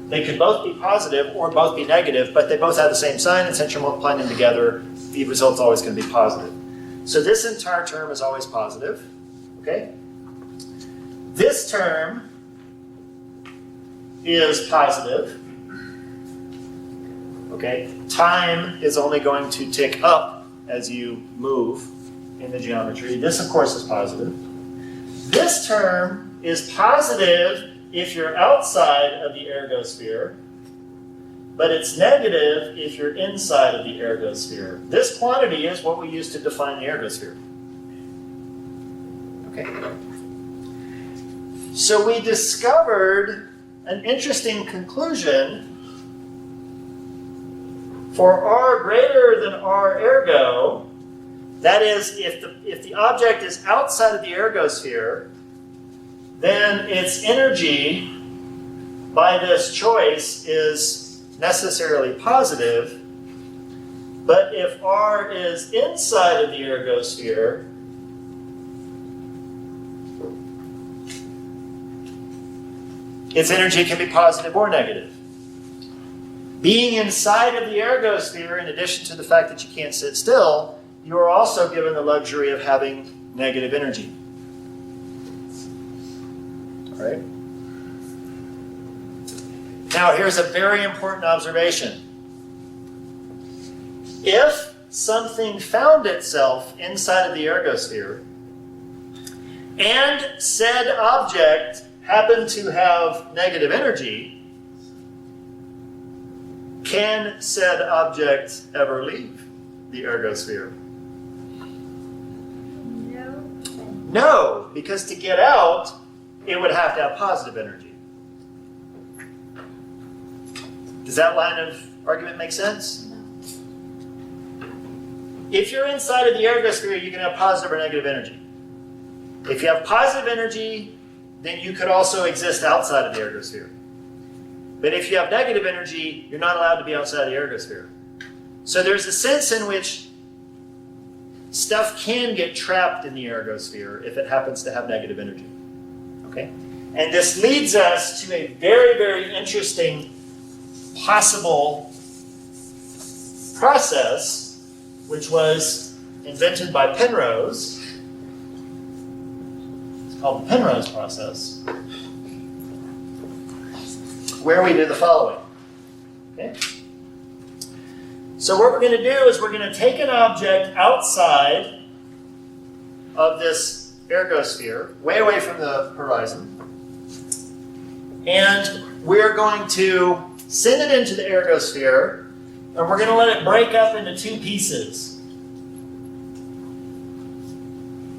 They could both be positive or both be negative, but they both have the same sign, and since you're multiplying them together, the result's always going to be positive. So this entire term is always positive, okay? This term is positive, okay? Time is only going to tick up as you move in the geometry. This, of course, is positive. This term is positive if you're outside of the ergosphere, but it's negative if you're inside of the ergosphere. This quantity is what we use to define the ergosphere. Okay. So we discovered an interesting conclusion. For r greater than r ergo, that is, if the object is outside of the ergosphere, then its energy by this choice is necessarily positive. But if r is inside of the ergosphere, its energy can be positive or negative. Being inside of the ergosphere, in addition to the fact that you can't sit still, you are also given the luxury of having negative energy. All right? Now, here's a very important observation. If something found itself inside of the ergosphere, and said object happened to have negative energy, can said object ever leave the ergosphere? No. No, because to get out, it would have to have positive energy. Does that line of argument make sense? No. If you're inside of the ergosphere, you can have positive or negative energy. If you have positive energy, then you could also exist outside of the ergosphere. But if you have negative energy, you're not allowed to be outside the ergosphere. So there's a sense in which stuff can get trapped in the ergosphere if it happens to have negative energy. Okay? And this leads us to a very, very interesting possible process, which was invented by Penrose. It's called the Penrose Process, where we do the following. Okay? So what we're going to do is we're going to take an object outside of this ergosphere, way away from the horizon, and we're going to send it into the ergosphere, and we're going to let it break up into two pieces.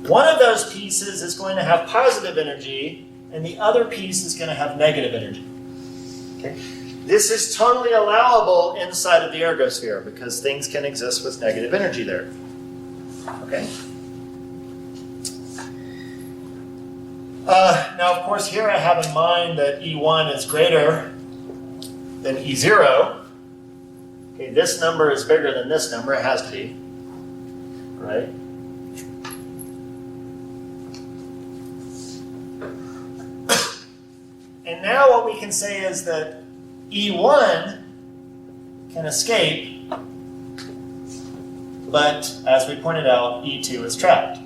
One of those pieces is going to have positive energy, and the other piece is going to have negative energy. Okay? This is totally allowable inside of the ergosphere because things can exist with negative energy there. Okay? Now, of course, here I have in mind that E1 is greater than E0. Okay, this number is bigger than this number. It has to be. Right? And now what we can say is that E1 can escape, but as we pointed out, E2 is trapped.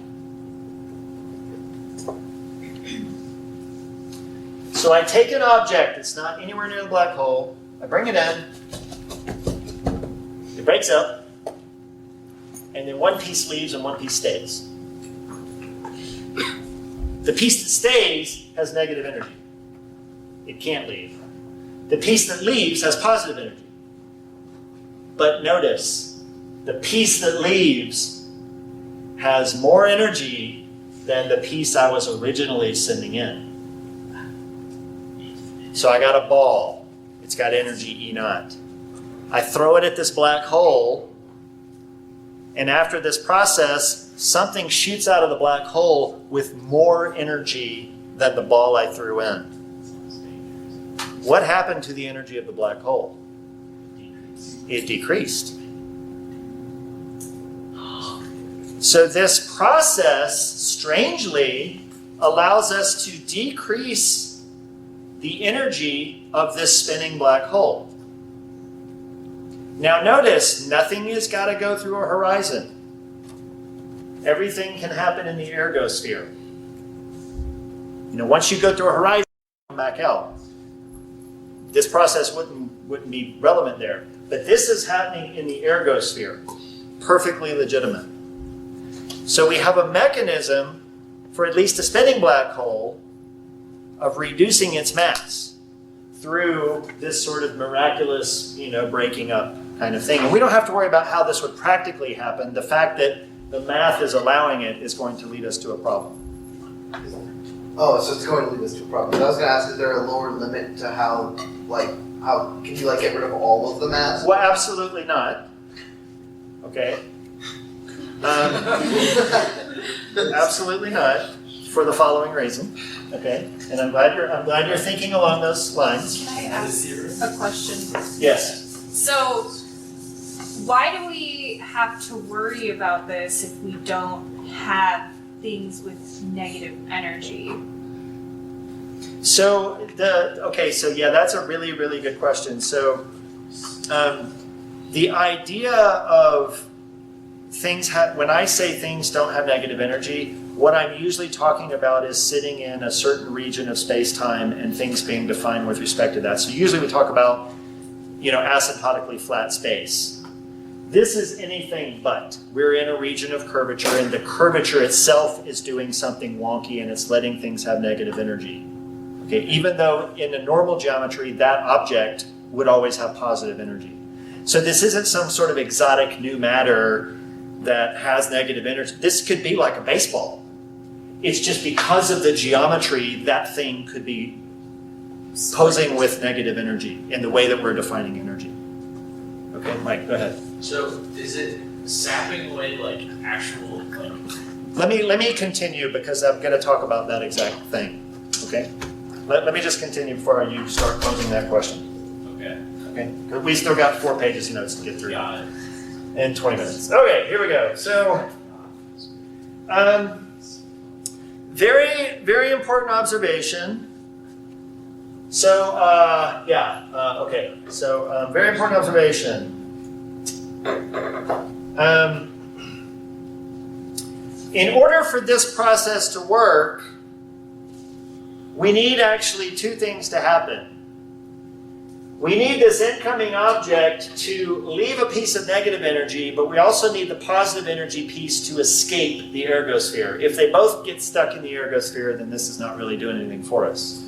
So I take an object that's not anywhere near the black hole, I bring it in, it breaks up, and then one piece leaves and one piece stays. The piece that stays has negative energy. It can't leave. The piece that leaves has positive energy. But notice, the piece that leaves has more energy than the piece I was originally sending in. So I got a ball. It's got energy E0. I throw it at this black hole, and after this process, something shoots out of the black hole with more energy than the ball I threw in. What happened to the energy of the black hole? It decreased. So this process, strangely, allows us to decrease the energy of this spinning black hole. Now notice, nothing has got to go through a horizon. Everything can happen in the ergosphere. Once you go through a horizon, come back out. This process wouldn't be relevant there. But this is happening in the ergosphere. Perfectly legitimate. So we have a mechanism for at least a spinning black hole of reducing its mass through this sort of miraculous, breaking up kind of thing. And we don't have to worry about how this would practically happen. The fact that the math is allowing it is going to lead us to a problem. Oh, so it's going to lead us to a problem. I was going to ask, is there a lower limit to how can you get rid of all of the mass? Well, absolutely not. Okay. Absolutely not, for the following reason. Okay, and I'm glad you're thinking along those lines. Can I ask a question? Yes. So, why do we have to worry about this if we don't have things with negative energy? So that's a really, really good question. So the idea of things when I say things don't have negative energy, what I'm usually talking about is sitting in a certain region of space-time and things being defined with respect to that. So usually we talk about, asymptotically flat space. This is anything but. We're in a region of curvature, and the curvature itself is doing something wonky, and it's letting things have negative energy. Okay, even though in a normal geometry, that object would always have positive energy. So this isn't some sort of exotic new matter that has negative energy. This could be like a baseball. It's just because of the geometry, that thing could be posing with negative energy in the way that we're defining energy. Okay, Mike, go ahead. So is it sapping away actual Let me continue because I'm going to talk about that exact thing. Okay, let me just continue before you start posing that question. Okay, we still got 4 pages of notes to get through. Got it. In 20 minutes. Okay, here we go. So, very, very important observation. So, okay. So, very important observation. In order for this process to work, we need actually 2 things to happen. We need this incoming object to leave a piece of negative energy, but we also need the positive energy piece to escape the ergosphere. If they both get stuck in the ergosphere, then this is not really doing anything for us.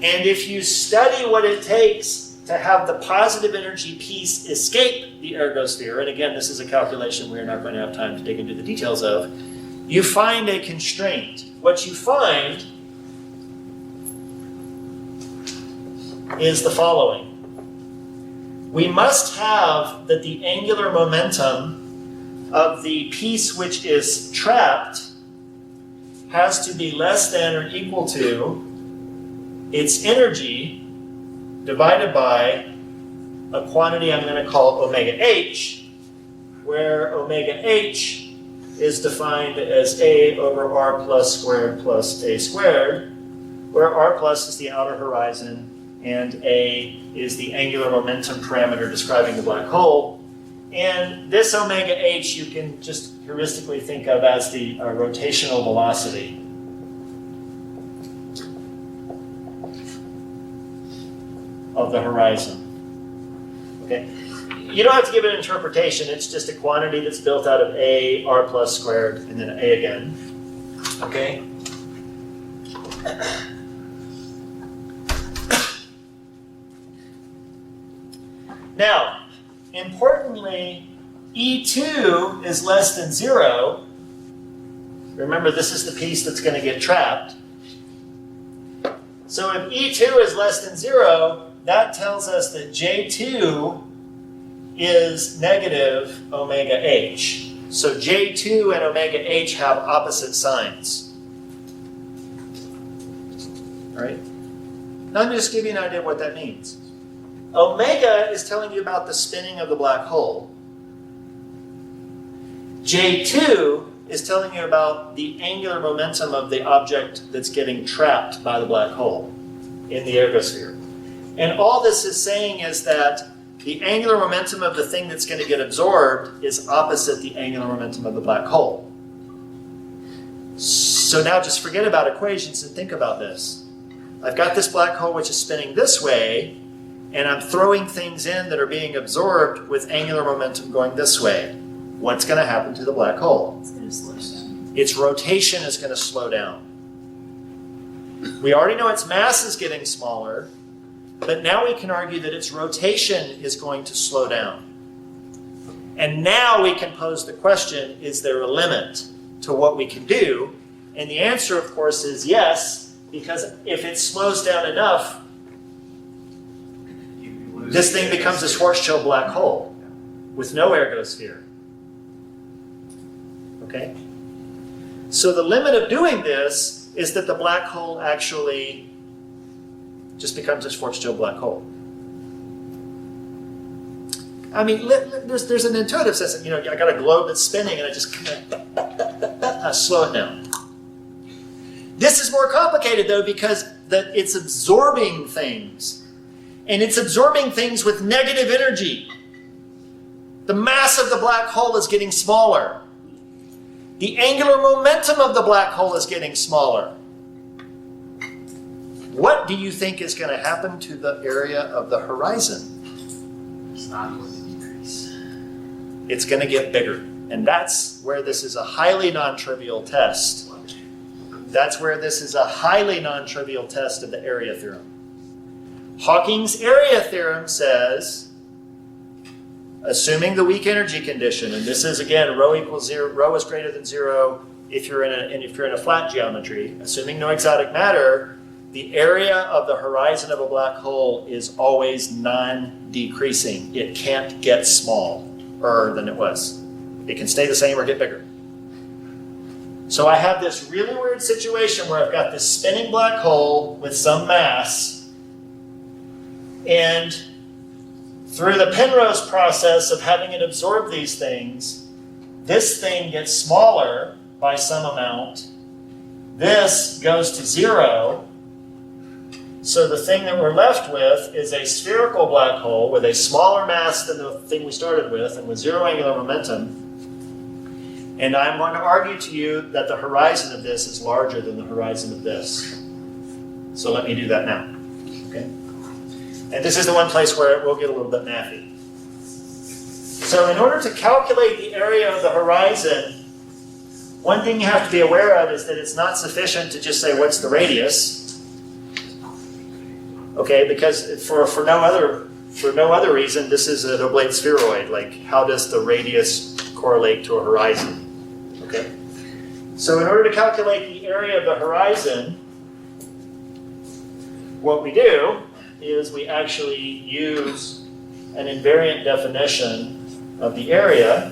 And if you study what it takes to have the positive energy piece escape the ergosphere, and again, this is a calculation we're not going to have time to dig into the details of, you find a constraint. What you find is the following. We must have that the angular momentum of the piece which is trapped has to be less than or equal to its energy divided by a quantity I'm going to call omega h, where omega h is defined as a over r plus squared plus a squared, where r plus is the outer horizon and a is the angular momentum parameter describing the black hole. And this omega h you can just heuristically think of as the rotational velocity. Of the horizon. Okay? You don't have to give it an interpretation, it's just a quantity that's built out of a, r plus squared, and then a again. Okay? Now, importantly, E2 is less than 0. Remember, this is the piece that's going to get trapped. So if E2 is less than 0, that tells us that J2 is negative omega h. So J2 and omega h have opposite signs. All right? Now let me just give you an idea of what that means. Omega is telling you about the spinning of the black hole. J2 is telling you about the angular momentum of the object that's getting trapped by the black hole. in the ergosphere. And all this is saying is that the angular momentum of the thing that's going to get absorbed is opposite the angular momentum of the black hole. So now just forget about equations and think about this. I've got this black hole which is spinning this way, and I'm throwing things in that are being absorbed with angular momentum going this way. What's going to happen to the black hole? It's going to slow down. Its rotation is going to slow down. We already know its mass is getting smaller, but now we can argue that its rotation is going to slow down. And now we can pose the question, is there a limit to what we can do? And the answer, of course, is yes, because if it slows down enough, this thing becomes a Schwarzschild black hole with no ergosphere. Okay? So the limit of doing this is that the black hole actually just becomes a Schwarzschild black hole. I mean, there's an intuitive sense. You know, I got a globe that's spinning, and I just kind of slow it down. This is more complicated, though, because it's absorbing things. And it's absorbing things with negative energy. The mass of the black hole is getting smaller. The angular momentum of the black hole is getting smaller. What do you think is going to happen to the area of the horizon? It's not going to decrease. It's going to get bigger. And that's where this is a highly non-trivial test. That's where this is a highly non-trivial test of the area theorem. Hawking's area theorem says, assuming the weak energy condition, and this is again rho equals 0, rho is greater than 0 if you're in a flat geometry, assuming no exotic matter, the area of the horizon of a black hole is always non-decreasing. It can't get smaller than it was. It can stay the same or get bigger. So I have this really weird situation where I've got this spinning black hole with some mass, and through the Penrose process of having it absorb these things, this thing gets smaller by some amount. This goes to 0. So the thing that we're left with is a spherical black hole with a smaller mass than the thing we started with and with 0 angular momentum. And I'm going to argue to you that the horizon of this is larger than the horizon of this. So let me do that now. Okay? And this is the one place where it will get a little bit naffy. So in order to calculate the area of the horizon, one thing you have to be aware of is that it's not sufficient to just say, what's the radius? Okay, because for no other reason, this is an oblate spheroid. Like, how does the radius correlate to a horizon? Okay. So in order to calculate the area of the horizon, what we do is we actually use an invariant definition of the area.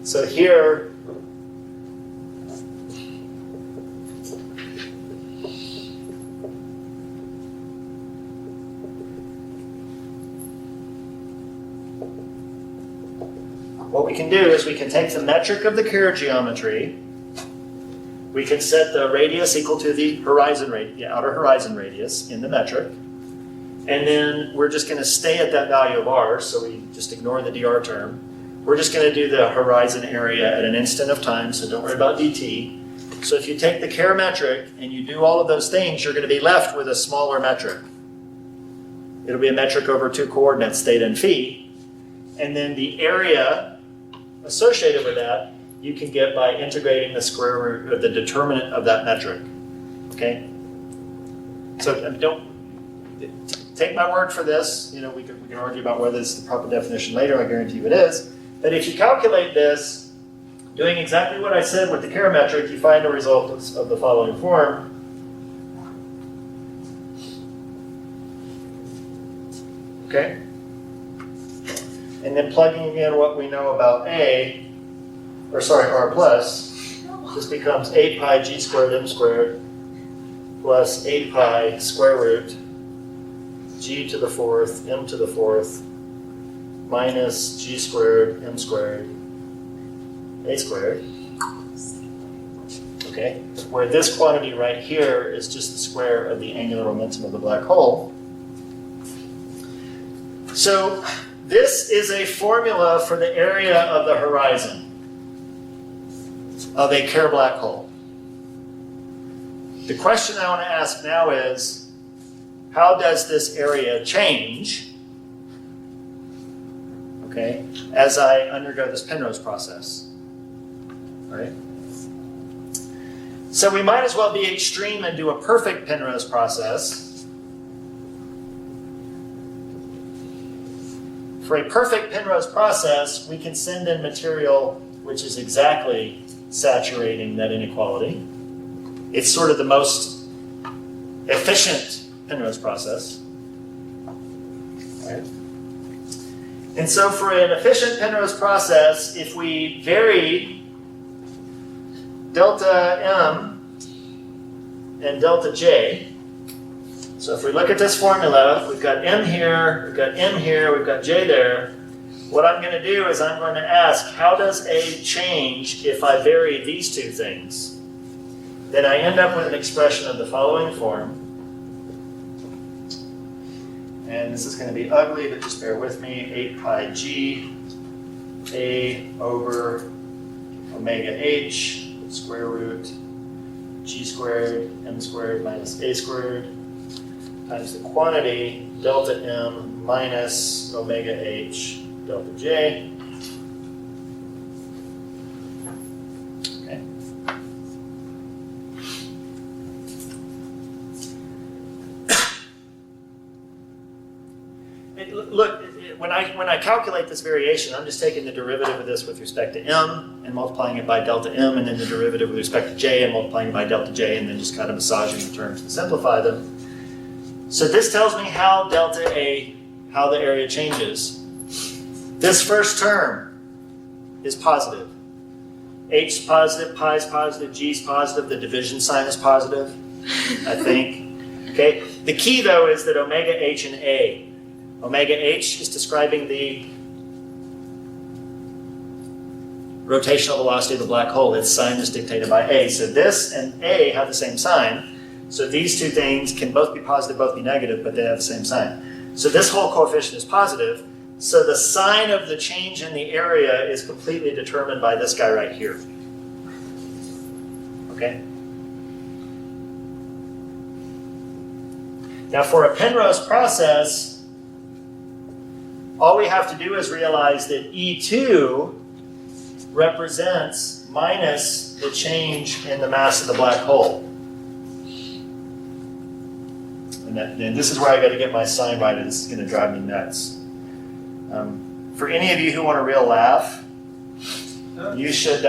So here, what we can do is we can take the metric of the Kerr geometry. We can set the radius equal to the horizon the outer horizon radius in the metric. And then we're just going to stay at that value of r, so we just ignore the dr term. We're just going to do the horizon area at an instant of time, so don't worry about dt. So if you take the Kerr metric and you do all of those things, you're going to be left with a smaller metric. It'll be a metric over 2 coordinates, theta and phi. And then the area associated with that, you can get by integrating the square root of the determinant of that metric. Okay? So don't take my word for this. You know, we can argue about whether it's the proper definition later. I guarantee you it is. But if you calculate this, doing exactly what I said with the Kerr metric, you find a result of the following form. Okay? And then plugging in what we know about R plus, this becomes 8 pi g squared m squared plus 8 pi square root g to the 4th m to the 4th minus g squared m squared a squared. okay? Where this quantity right here is just the square of the angular momentum of the black hole. So this is a formula for the area of the horizon of a Kerr black hole. The question I want to ask now is, how does this area change, okay, as I undergo this Penrose process? All right? So we might as well be extreme and do a perfect Penrose process. For a perfect Penrose process, we can send in material which is exactly saturating that inequality. It's sort of the most efficient Penrose process. Right? And so for an efficient Penrose process, if we vary delta M and delta J, so if we look at this formula, we've got M here, we've got M here, we've got J there. What I'm going to do is I'm going to ask, how does A change if I vary these two things? Then I end up with an expression of the following form. And this is going to be ugly, but just bear with me. 8 pi g A over omega h, square root g squared m squared minus a squared times the quantity delta m minus omega h delta j. Okay. Look, when I calculate this variation, I'm just taking the derivative of this with respect to m and multiplying it by delta m, and then the derivative with respect to j and multiplying it by delta j, and then just kind of massaging the terms to simplify them. So this tells me how delta A, how the area changes. This first term is positive. H is positive, pi is positive, G is positive, the division sign is positive, I think. Okay. The key though is that omega H and A. Omega H is describing the rotational velocity of the black hole. Its sign is dictated by A. So this and A have the same sign. So these two things can both be positive, both be negative, but they have the same sign. So this whole coefficient is positive. So the sign of the change in the area is completely determined by this guy right here. Okay? Now for a Penrose process, all we have to do is realize that E2 represents minus the change in the mass of the black hole. And this is where I got to get my sign right, and this is going to drive me nuts. For any of you who want a real laugh, you should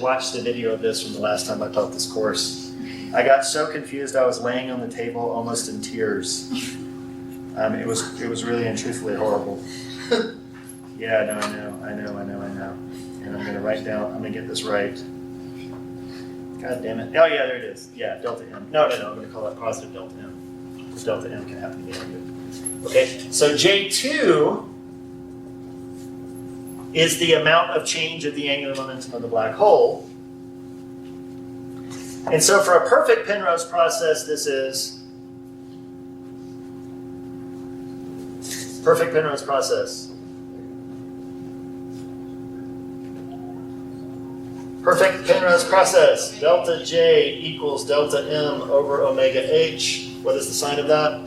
watch the video of this from the last time I taught this course. I got so confused I was laying on the table almost in tears. It was really and truthfully horrible. Yeah, no, I know. And I'm going to write down, I'm going to get this right. God damn it. Oh yeah, there it is. Yeah, delta M. No, I'm going to call that positive delta M. Because delta M can happen to be negative. Okay, so J2 is the amount of change of the angular momentum of the black hole. And so for a perfect Penrose process, this is perfect Penrose process. Perfect Penrose process, delta J equals delta M over omega H. What is the sign of that?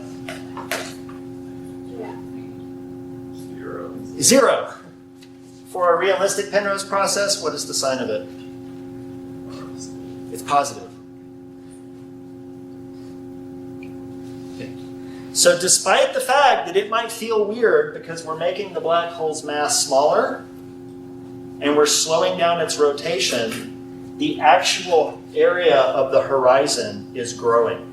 Zero. Zero. For a realistic Penrose process, what is the sign of it? It's positive. Okay. So despite the fact that it might feel weird because we're making the black hole's mass smaller and we're slowing down its rotation, the actual area of the horizon is growing.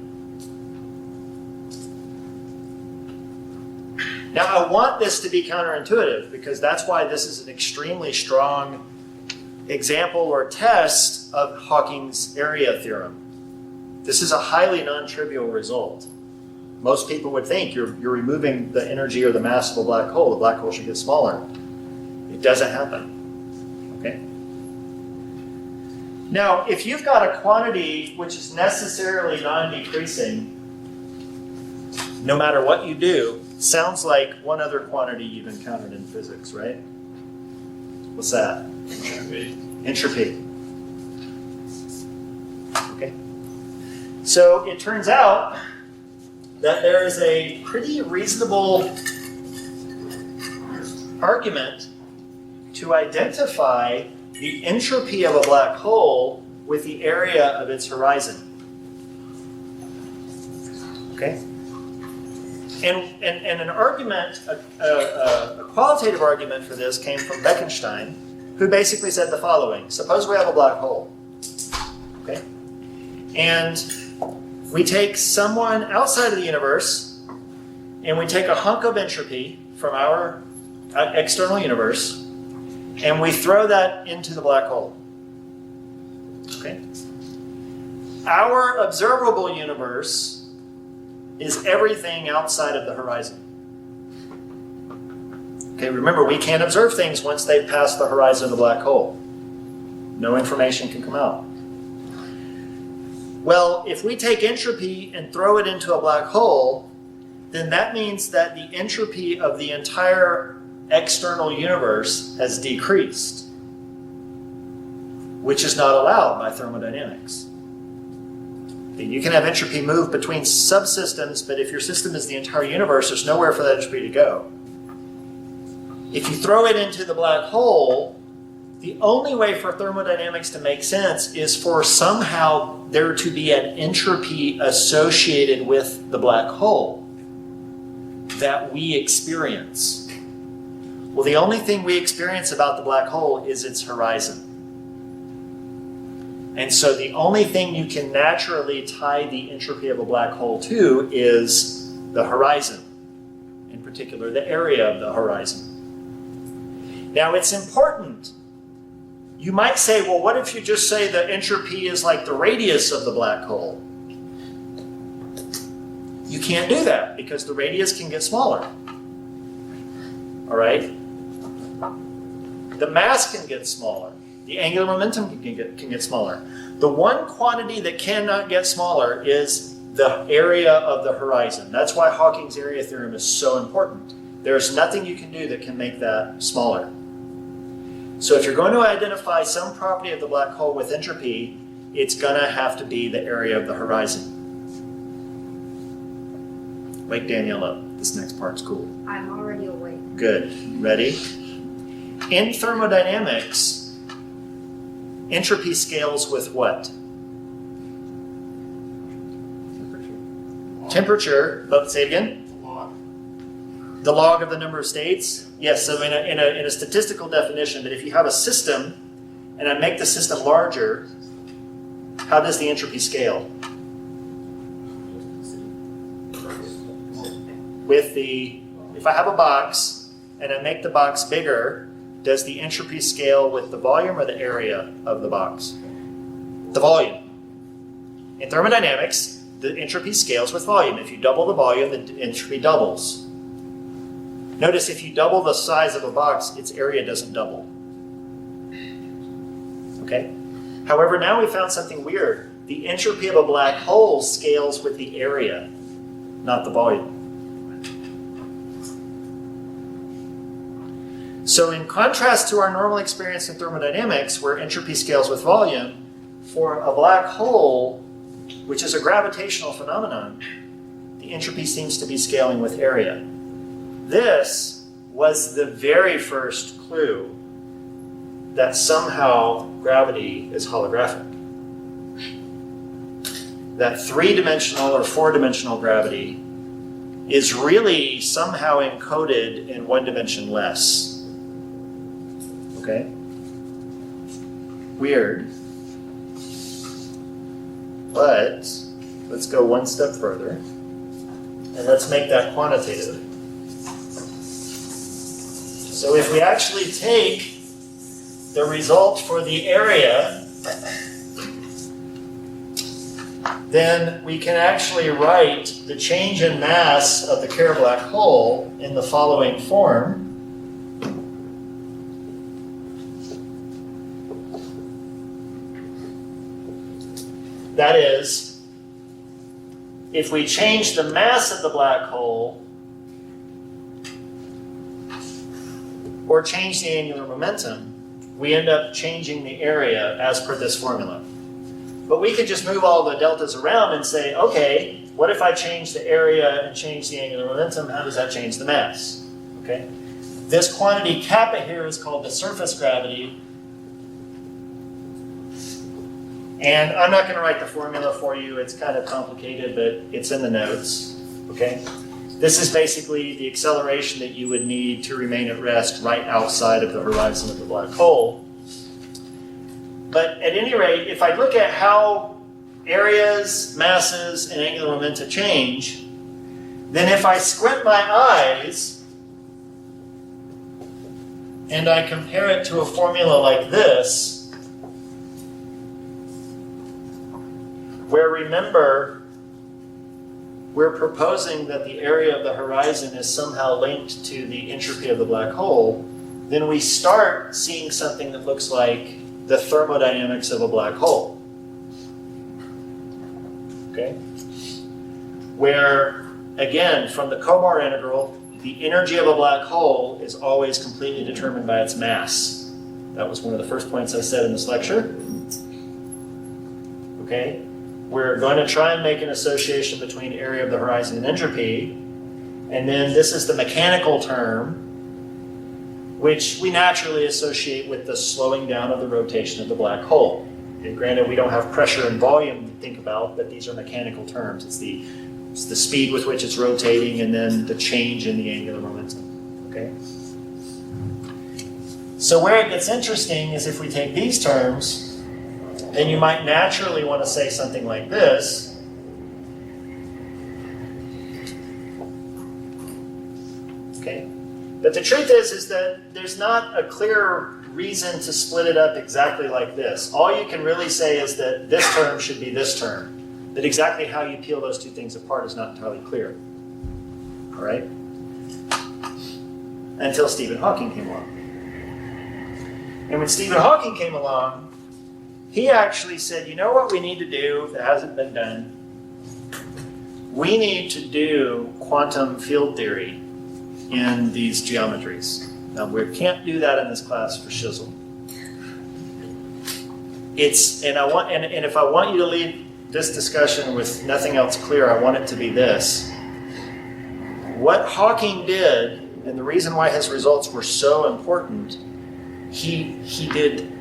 Now, I want this to be counterintuitive because that's why this is an extremely strong example or test of Hawking's area theorem. This is a highly non-trivial result. Most people would think you're removing the energy or the mass of a black hole. The black hole should get smaller. It doesn't happen. Okay? Now, if you've got a quantity which is necessarily non-decreasing, no matter what you do, sounds like one other quantity you've encountered in physics, right? What's that? Entropy. Okay. So it turns out that there is a pretty reasonable argument to identify the entropy of a black hole with the area of its horizon. Okay? And an argument, a qualitative argument for this came from Bekenstein, who basically said the following. Suppose we have a black hole, okay? And we take someone outside of the universe, and we take a hunk of entropy from our external universe, and we throw that into the black hole, okay? Our observable universe is everything outside of the horizon. Okay, remember, we can't observe things once they've passed the horizon of the black hole. No information can come out. Well, if we take entropy and throw it into a black hole, then that means that the entropy of the entire external universe has decreased, which is not allowed by thermodynamics. You can have entropy move between subsystems, but if your system is the entire universe, there's nowhere for that entropy to go. If you throw it into the black hole, the only way for thermodynamics to make sense is for somehow there to be an entropy associated with the black hole that we experience. Well, the only thing we experience about the black hole is its horizon. And so the only thing you can naturally tie the entropy of a black hole to is the horizon, in particular the area of the horizon. Now it's important. You might say, well, what if you just say the entropy is like the radius of the black hole? You can't do that because the radius can get smaller. All right? The mass can get smaller. The angular momentum can get smaller. The one quantity that cannot get smaller is the area of the horizon. That's why Hawking's area theorem is so important. There's nothing you can do that can make that smaller. So if you're going to identify some property of the black hole with entropy, it's going to have to be the area of the horizon. Wake Danielle up. This next part's cool. I'm already awake. Good. Ready? In thermodynamics, entropy scales with what? Temperature. But say it again. The log of the number of states? Yes, so in a statistical definition, but if you have a system, and I make the system larger, how does the entropy scale? If I have a box, and I make the box bigger, does the entropy scale with the volume or the area of the box? The volume. In thermodynamics, the entropy scales with volume. If you double the volume, the entropy doubles. Notice if you double the size of a box, its area doesn't double. Okay? However, now we found something weird. The entropy of a black hole scales with the area, not the volume. So in contrast to our normal experience in thermodynamics, where entropy scales with volume, for a black hole, which is a gravitational phenomenon, the entropy seems to be scaling with area. This was the very first clue that somehow gravity is holographic. That three-dimensional or four-dimensional gravity is really somehow encoded in one dimension less. Okay? Weird. But let's go one step further and let's make that quantitative. So if we actually take the result for the area, then we can actually write the change in mass of the Kerr black hole in the following form. That is, if we change the mass of the black hole or change the angular momentum, we end up changing the area as per this formula. But we could just move all the deltas around and say, okay, what if I change the area and change the angular momentum? How does that change the mass? Okay. This quantity kappa here is called the surface gravity. And I'm not going to write the formula for you. It's kind of complicated, but it's in the notes. Okay. This is basically the acceleration that you would need to remain at rest right outside of the horizon of the black hole. But at any rate, if I look at how areas, masses, and angular momenta change, then if I squint my eyes and I compare it to a formula like this, where remember, we're proposing that the area of the horizon is somehow linked to the entropy of the black hole, then we start seeing something that looks like the thermodynamics of a black hole. Okay? Where, again, from the Khobar integral, the energy of a black hole is always completely determined by its mass. That was one of the first points I said in this lecture. Okay? We're going to try and make an association between area of the horizon and entropy. And then this is the mechanical term, which we naturally associate with the slowing down of the rotation of the black hole. And granted, we don't have pressure and volume to think about, but these are mechanical terms. It's the speed with which it's rotating and then the change in the angular momentum. Okay? So where it gets interesting is if we take these terms, then you might naturally want to say something like this. Okay? But the truth is that there's not a clear reason to split it up exactly like this. All you can really say is that this term should be this term. That exactly how you peel those two things apart is not entirely clear. All right? Until Stephen Hawking came along. And when Stephen Hawking came along, he actually said, you know what we need to do that hasn't been done? We need to do quantum field theory in these geometries. Now, we can't do that in this class for shizzle. And if I want you to leave this discussion with nothing else clear, I want it to be this. What Hawking did, and the reason why his results were so important, he did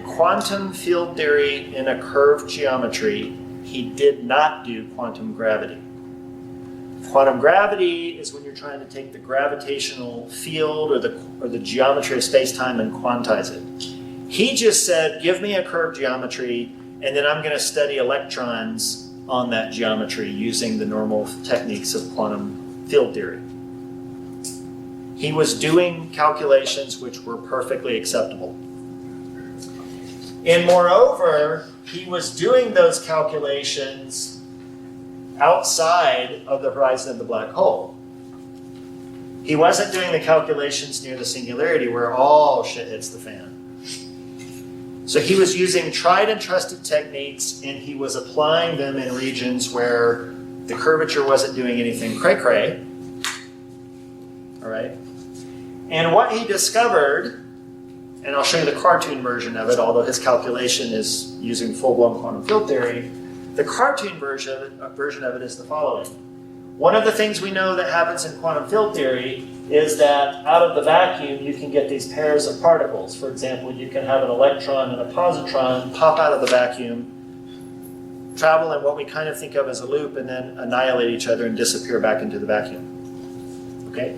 quantum field theory in a curved geometry. He did not do quantum gravity. Quantum gravity is when you're trying to take the gravitational field or the geometry of space-time and quantize it. He just said, give me a curved geometry, and then I'm going to study electrons on that geometry using the normal techniques of quantum field theory. He was doing calculations which were perfectly acceptable. And moreover, he was doing those calculations outside of the horizon of the black hole. He wasn't doing the calculations near the singularity where all shit hits the fan. So he was using tried and trusted techniques, and he was applying them in regions where the curvature wasn't doing anything cray-cray. All right? And what he discovered, and I'll show you the cartoon version of it, although his calculation is using full-blown quantum field theory, the cartoon version of it is the following. One of the things we know that happens in quantum field theory is that out of the vacuum you can get these pairs of particles. For example, you can have an electron and a positron pop out of the vacuum, travel in what we kind of think of as a loop, and then annihilate each other and disappear back into the vacuum. Okay?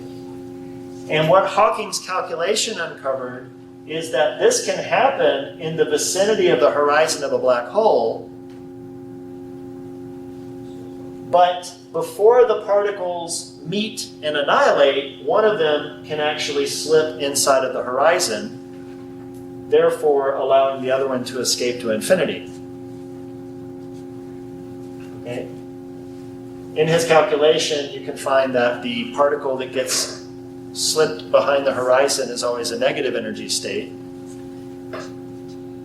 And what Hawking's calculation uncovered is that this can happen in the vicinity of the horizon of a black hole, but before the particles meet and annihilate, one of them can actually slip inside of the horizon, therefore allowing the other one to escape to infinity. Okay? In his calculation, you can find that the particle that gets slipped behind the horizon is always a negative energy state.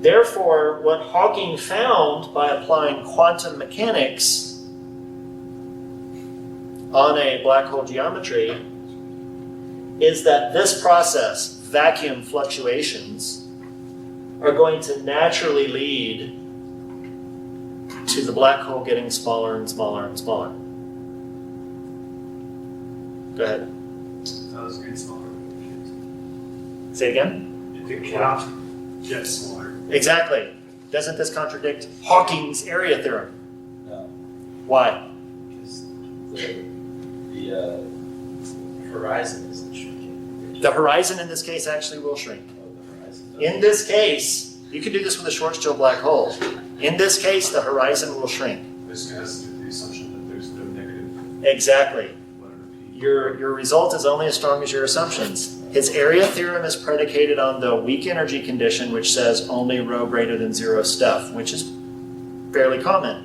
Therefore, what Hawking found by applying quantum mechanics on a black hole geometry is that this process, vacuum fluctuations, are going to naturally lead to the black hole getting smaller and smaller and smaller. Go ahead. That was good smaller. Say it again? It cannot get smaller. Exactly. Doesn't this contradict Hawking's area theorem? No, Why? because the horizon isn't shrinking. The horizon in this case actually will shrink. Oh, the horizon. In this case, you can do this with a Schwarzschild black hole. In this case, the horizon will shrink. This has to do with the assumption that there's no negative Exactly. letter P. Your result is only as strong as your assumptions. His area theorem is predicated on the weak energy condition, which says only rho greater than 0 stuff, which is fairly common.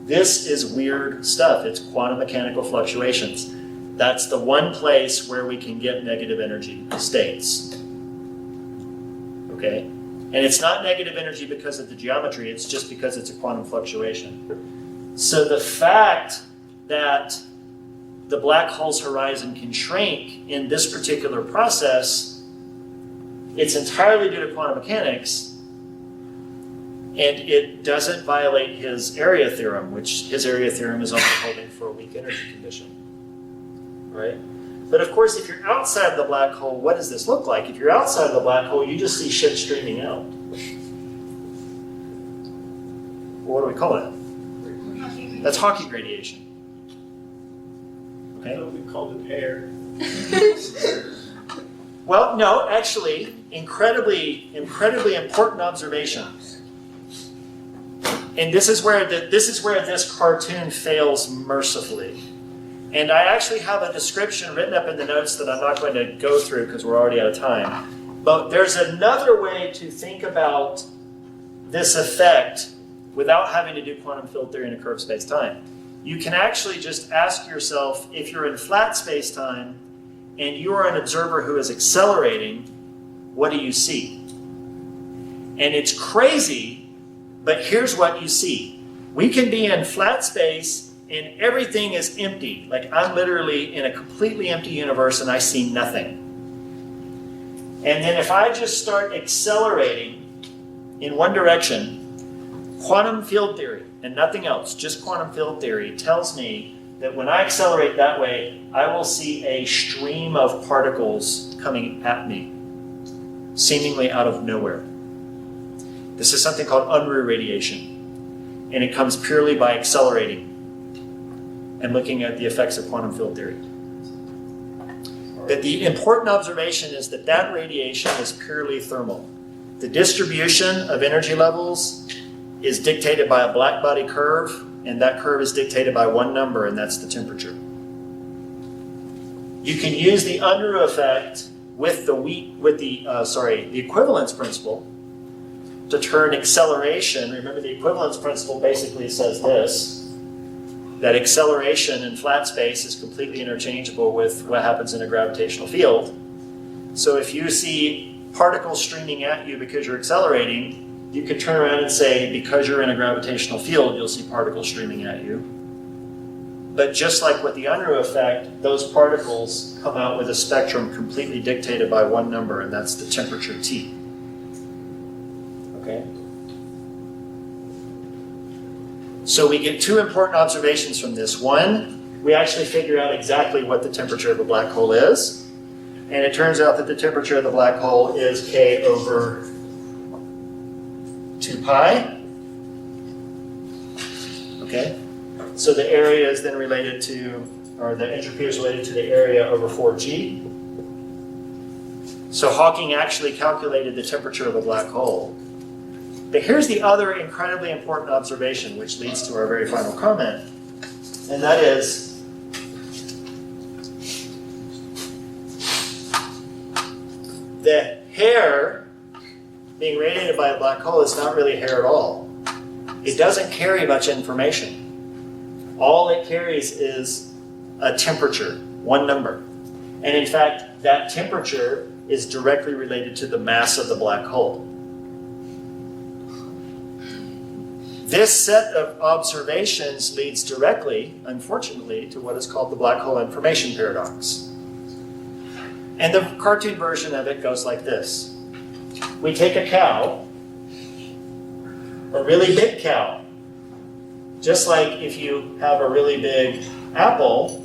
This is weird stuff. It's quantum mechanical fluctuations. That's the one place where we can get negative energy states. Okay? And it's not negative energy because of the geometry, it's just because it's a quantum fluctuation. So the fact that the black hole's horizon can shrink in this particular process, it's entirely due to quantum mechanics, and it doesn't violate his area theorem, which his area theorem is only holding for a weak energy condition, right? But of course, if you're outside the black hole, what does this look like? If you're outside the black hole, you just see shit streaming out. What do we call that? That's Hawking radiation. Okay. We called it air. Well, no, actually, incredibly important observation. And this is where this cartoon fails mercifully. And I actually have a description written up in the notes that I'm not going to go through because we're already out of time. But there's another way to think about this effect without having to do quantum field theory in a curved space-time. You can actually just ask yourself, if you're in flat space-time and you are an observer who is accelerating, what do you see? And it's crazy, but here's what you see. We can be in flat space and everything is empty. Like I'm literally in a completely empty universe and I see nothing. And then if I just start accelerating in one direction, quantum field theory and nothing else, just quantum field theory tells me that when I accelerate that way, I will see a stream of particles coming at me, seemingly out of nowhere. This is something called Unruh radiation, and it comes purely by accelerating and looking at the effects of quantum field theory. But the important observation is that that radiation is purely thermal. The distribution of energy levels is dictated by a black body curve, and that curve is dictated by one number, and that's the temperature. You can use the Unruh effect with the equivalence principle to turn acceleration. Remember, the equivalence principle basically says this, that acceleration in flat space is completely interchangeable with what happens in a gravitational field. So if you see particles streaming at you because you're accelerating, you could turn around and say, because you're in a gravitational field, you'll see particles streaming at you. But just like with the Unruh effect, those particles come out with a spectrum completely dictated by one number, and that's the temperature T. Okay? So we get two important observations from this. One, we actually figure out exactly what the temperature of a black hole is. And it turns out that the temperature of the black hole is K over 2 pi. Okay? So the area is then related to, or the entropy is related to the area over 4G. So Hawking actually calculated the temperature of a black hole. But here's the other incredibly important observation, which leads to our very final comment, and that is the hair being radiated by a black hole is not really hair at all. It doesn't carry much information. All it carries is a temperature, one number. And in fact, that temperature is directly related to the mass of the black hole. This set of observations leads directly, unfortunately, to what is called the black hole information paradox. And the cartoon version of it goes like this. We take a cow, a really big cow, just like if you have a really big apple,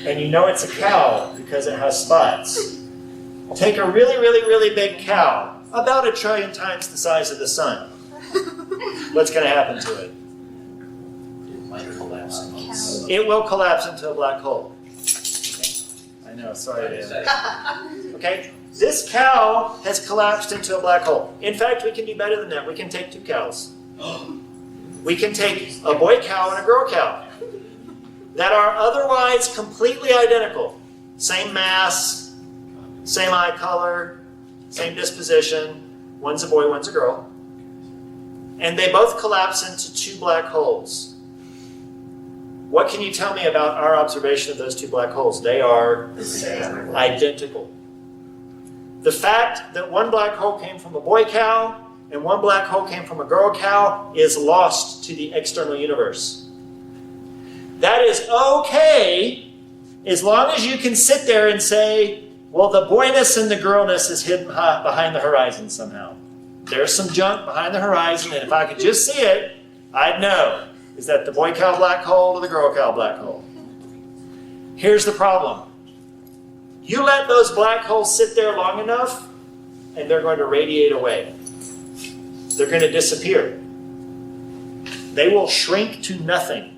and you know it's a cow because it has spots. Take a really, really, really big cow, about 1 trillion times the size of the sun. What's going to happen to it? It might collapse. It will collapse into a black hole. Okay? I know, sorry. Dan. Okay? This cow has collapsed into a black hole. In fact, we can do better than that. We can take 2 cows. We can take a boy cow and a girl cow that are otherwise completely identical. Same mass, same eye color, same disposition. One's a boy, one's a girl. And they both collapse into 2 black holes. What can you tell me about our observation of those 2 black holes? They are identical. The fact that one black hole came from a boy cow and one black hole came from a girl cow is lost to the external universe. That is okay as long as you can sit there and say, well, the boyness and the girlness is hidden behind the horizon somehow. There's some junk behind the horizon, and if I could just see it, I'd know. Is that the boy cow black hole or the girl cow black hole? Here's the problem. You let those black holes sit there long enough, and they're going to radiate away. They're going to disappear. They will shrink to nothing.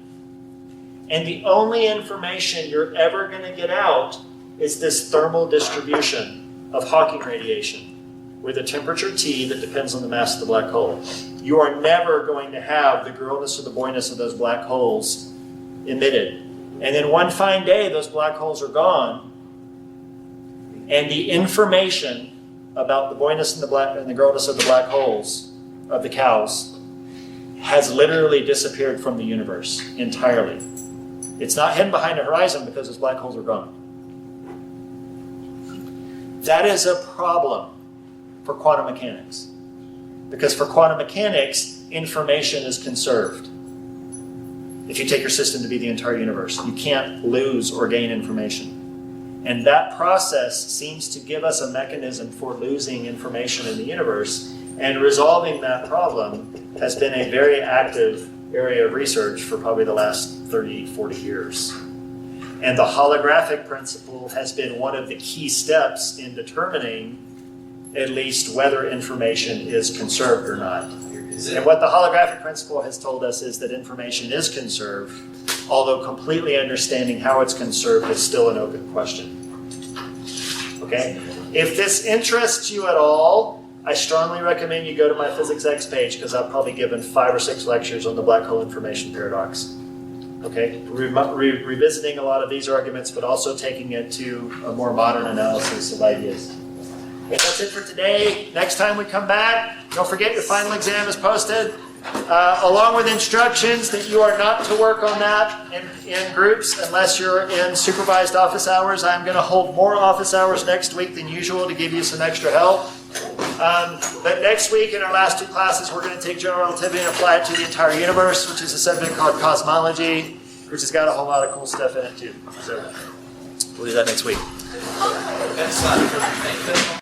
And the only information you're ever going to get out is this thermal distribution of Hawking radiation with a temperature T that depends on the mass of the black hole. You are never going to have the girlness or the boyness of those black holes emitted. And then one fine day, those black holes are gone, and the information about the boyness and the girlness of the black holes of the cows has literally disappeared from the universe entirely. It's not hidden behind the horizon because those black holes are gone. That is a problem for quantum mechanics. Because for quantum mechanics, information is conserved. If you take your system to be the entire universe, you can't lose or gain information. And that process seems to give us a mechanism for losing information in the universe, and resolving that problem has been a very active area of research for probably the last 30, 40 years. And the holographic principle has been one of the key steps in determining at least whether information is conserved or not. And what the holographic principle has told us is that information is conserved, although completely understanding how it's conserved is still an open question. Okay? If this interests you at all, I strongly recommend you go to my Physics X page, because I've probably given 5 or 6 lectures on the black hole information paradox. Okay? Revisiting a lot of these arguments, but also taking it to a more modern analysis of ideas. Okay, that's it for today. Next time we come back, don't forget your final exam is posted, along with instructions that you are not to work on that in groups unless you're in supervised office hours. I'm going to hold more office hours next week than usual to give you some extra help. But next week in our last 2 classes, we're going to take general relativity and apply it to the entire universe, which is a subject called cosmology, which has got a whole lot of cool stuff in it too. So we'll do that next week. Excellent. Thank you.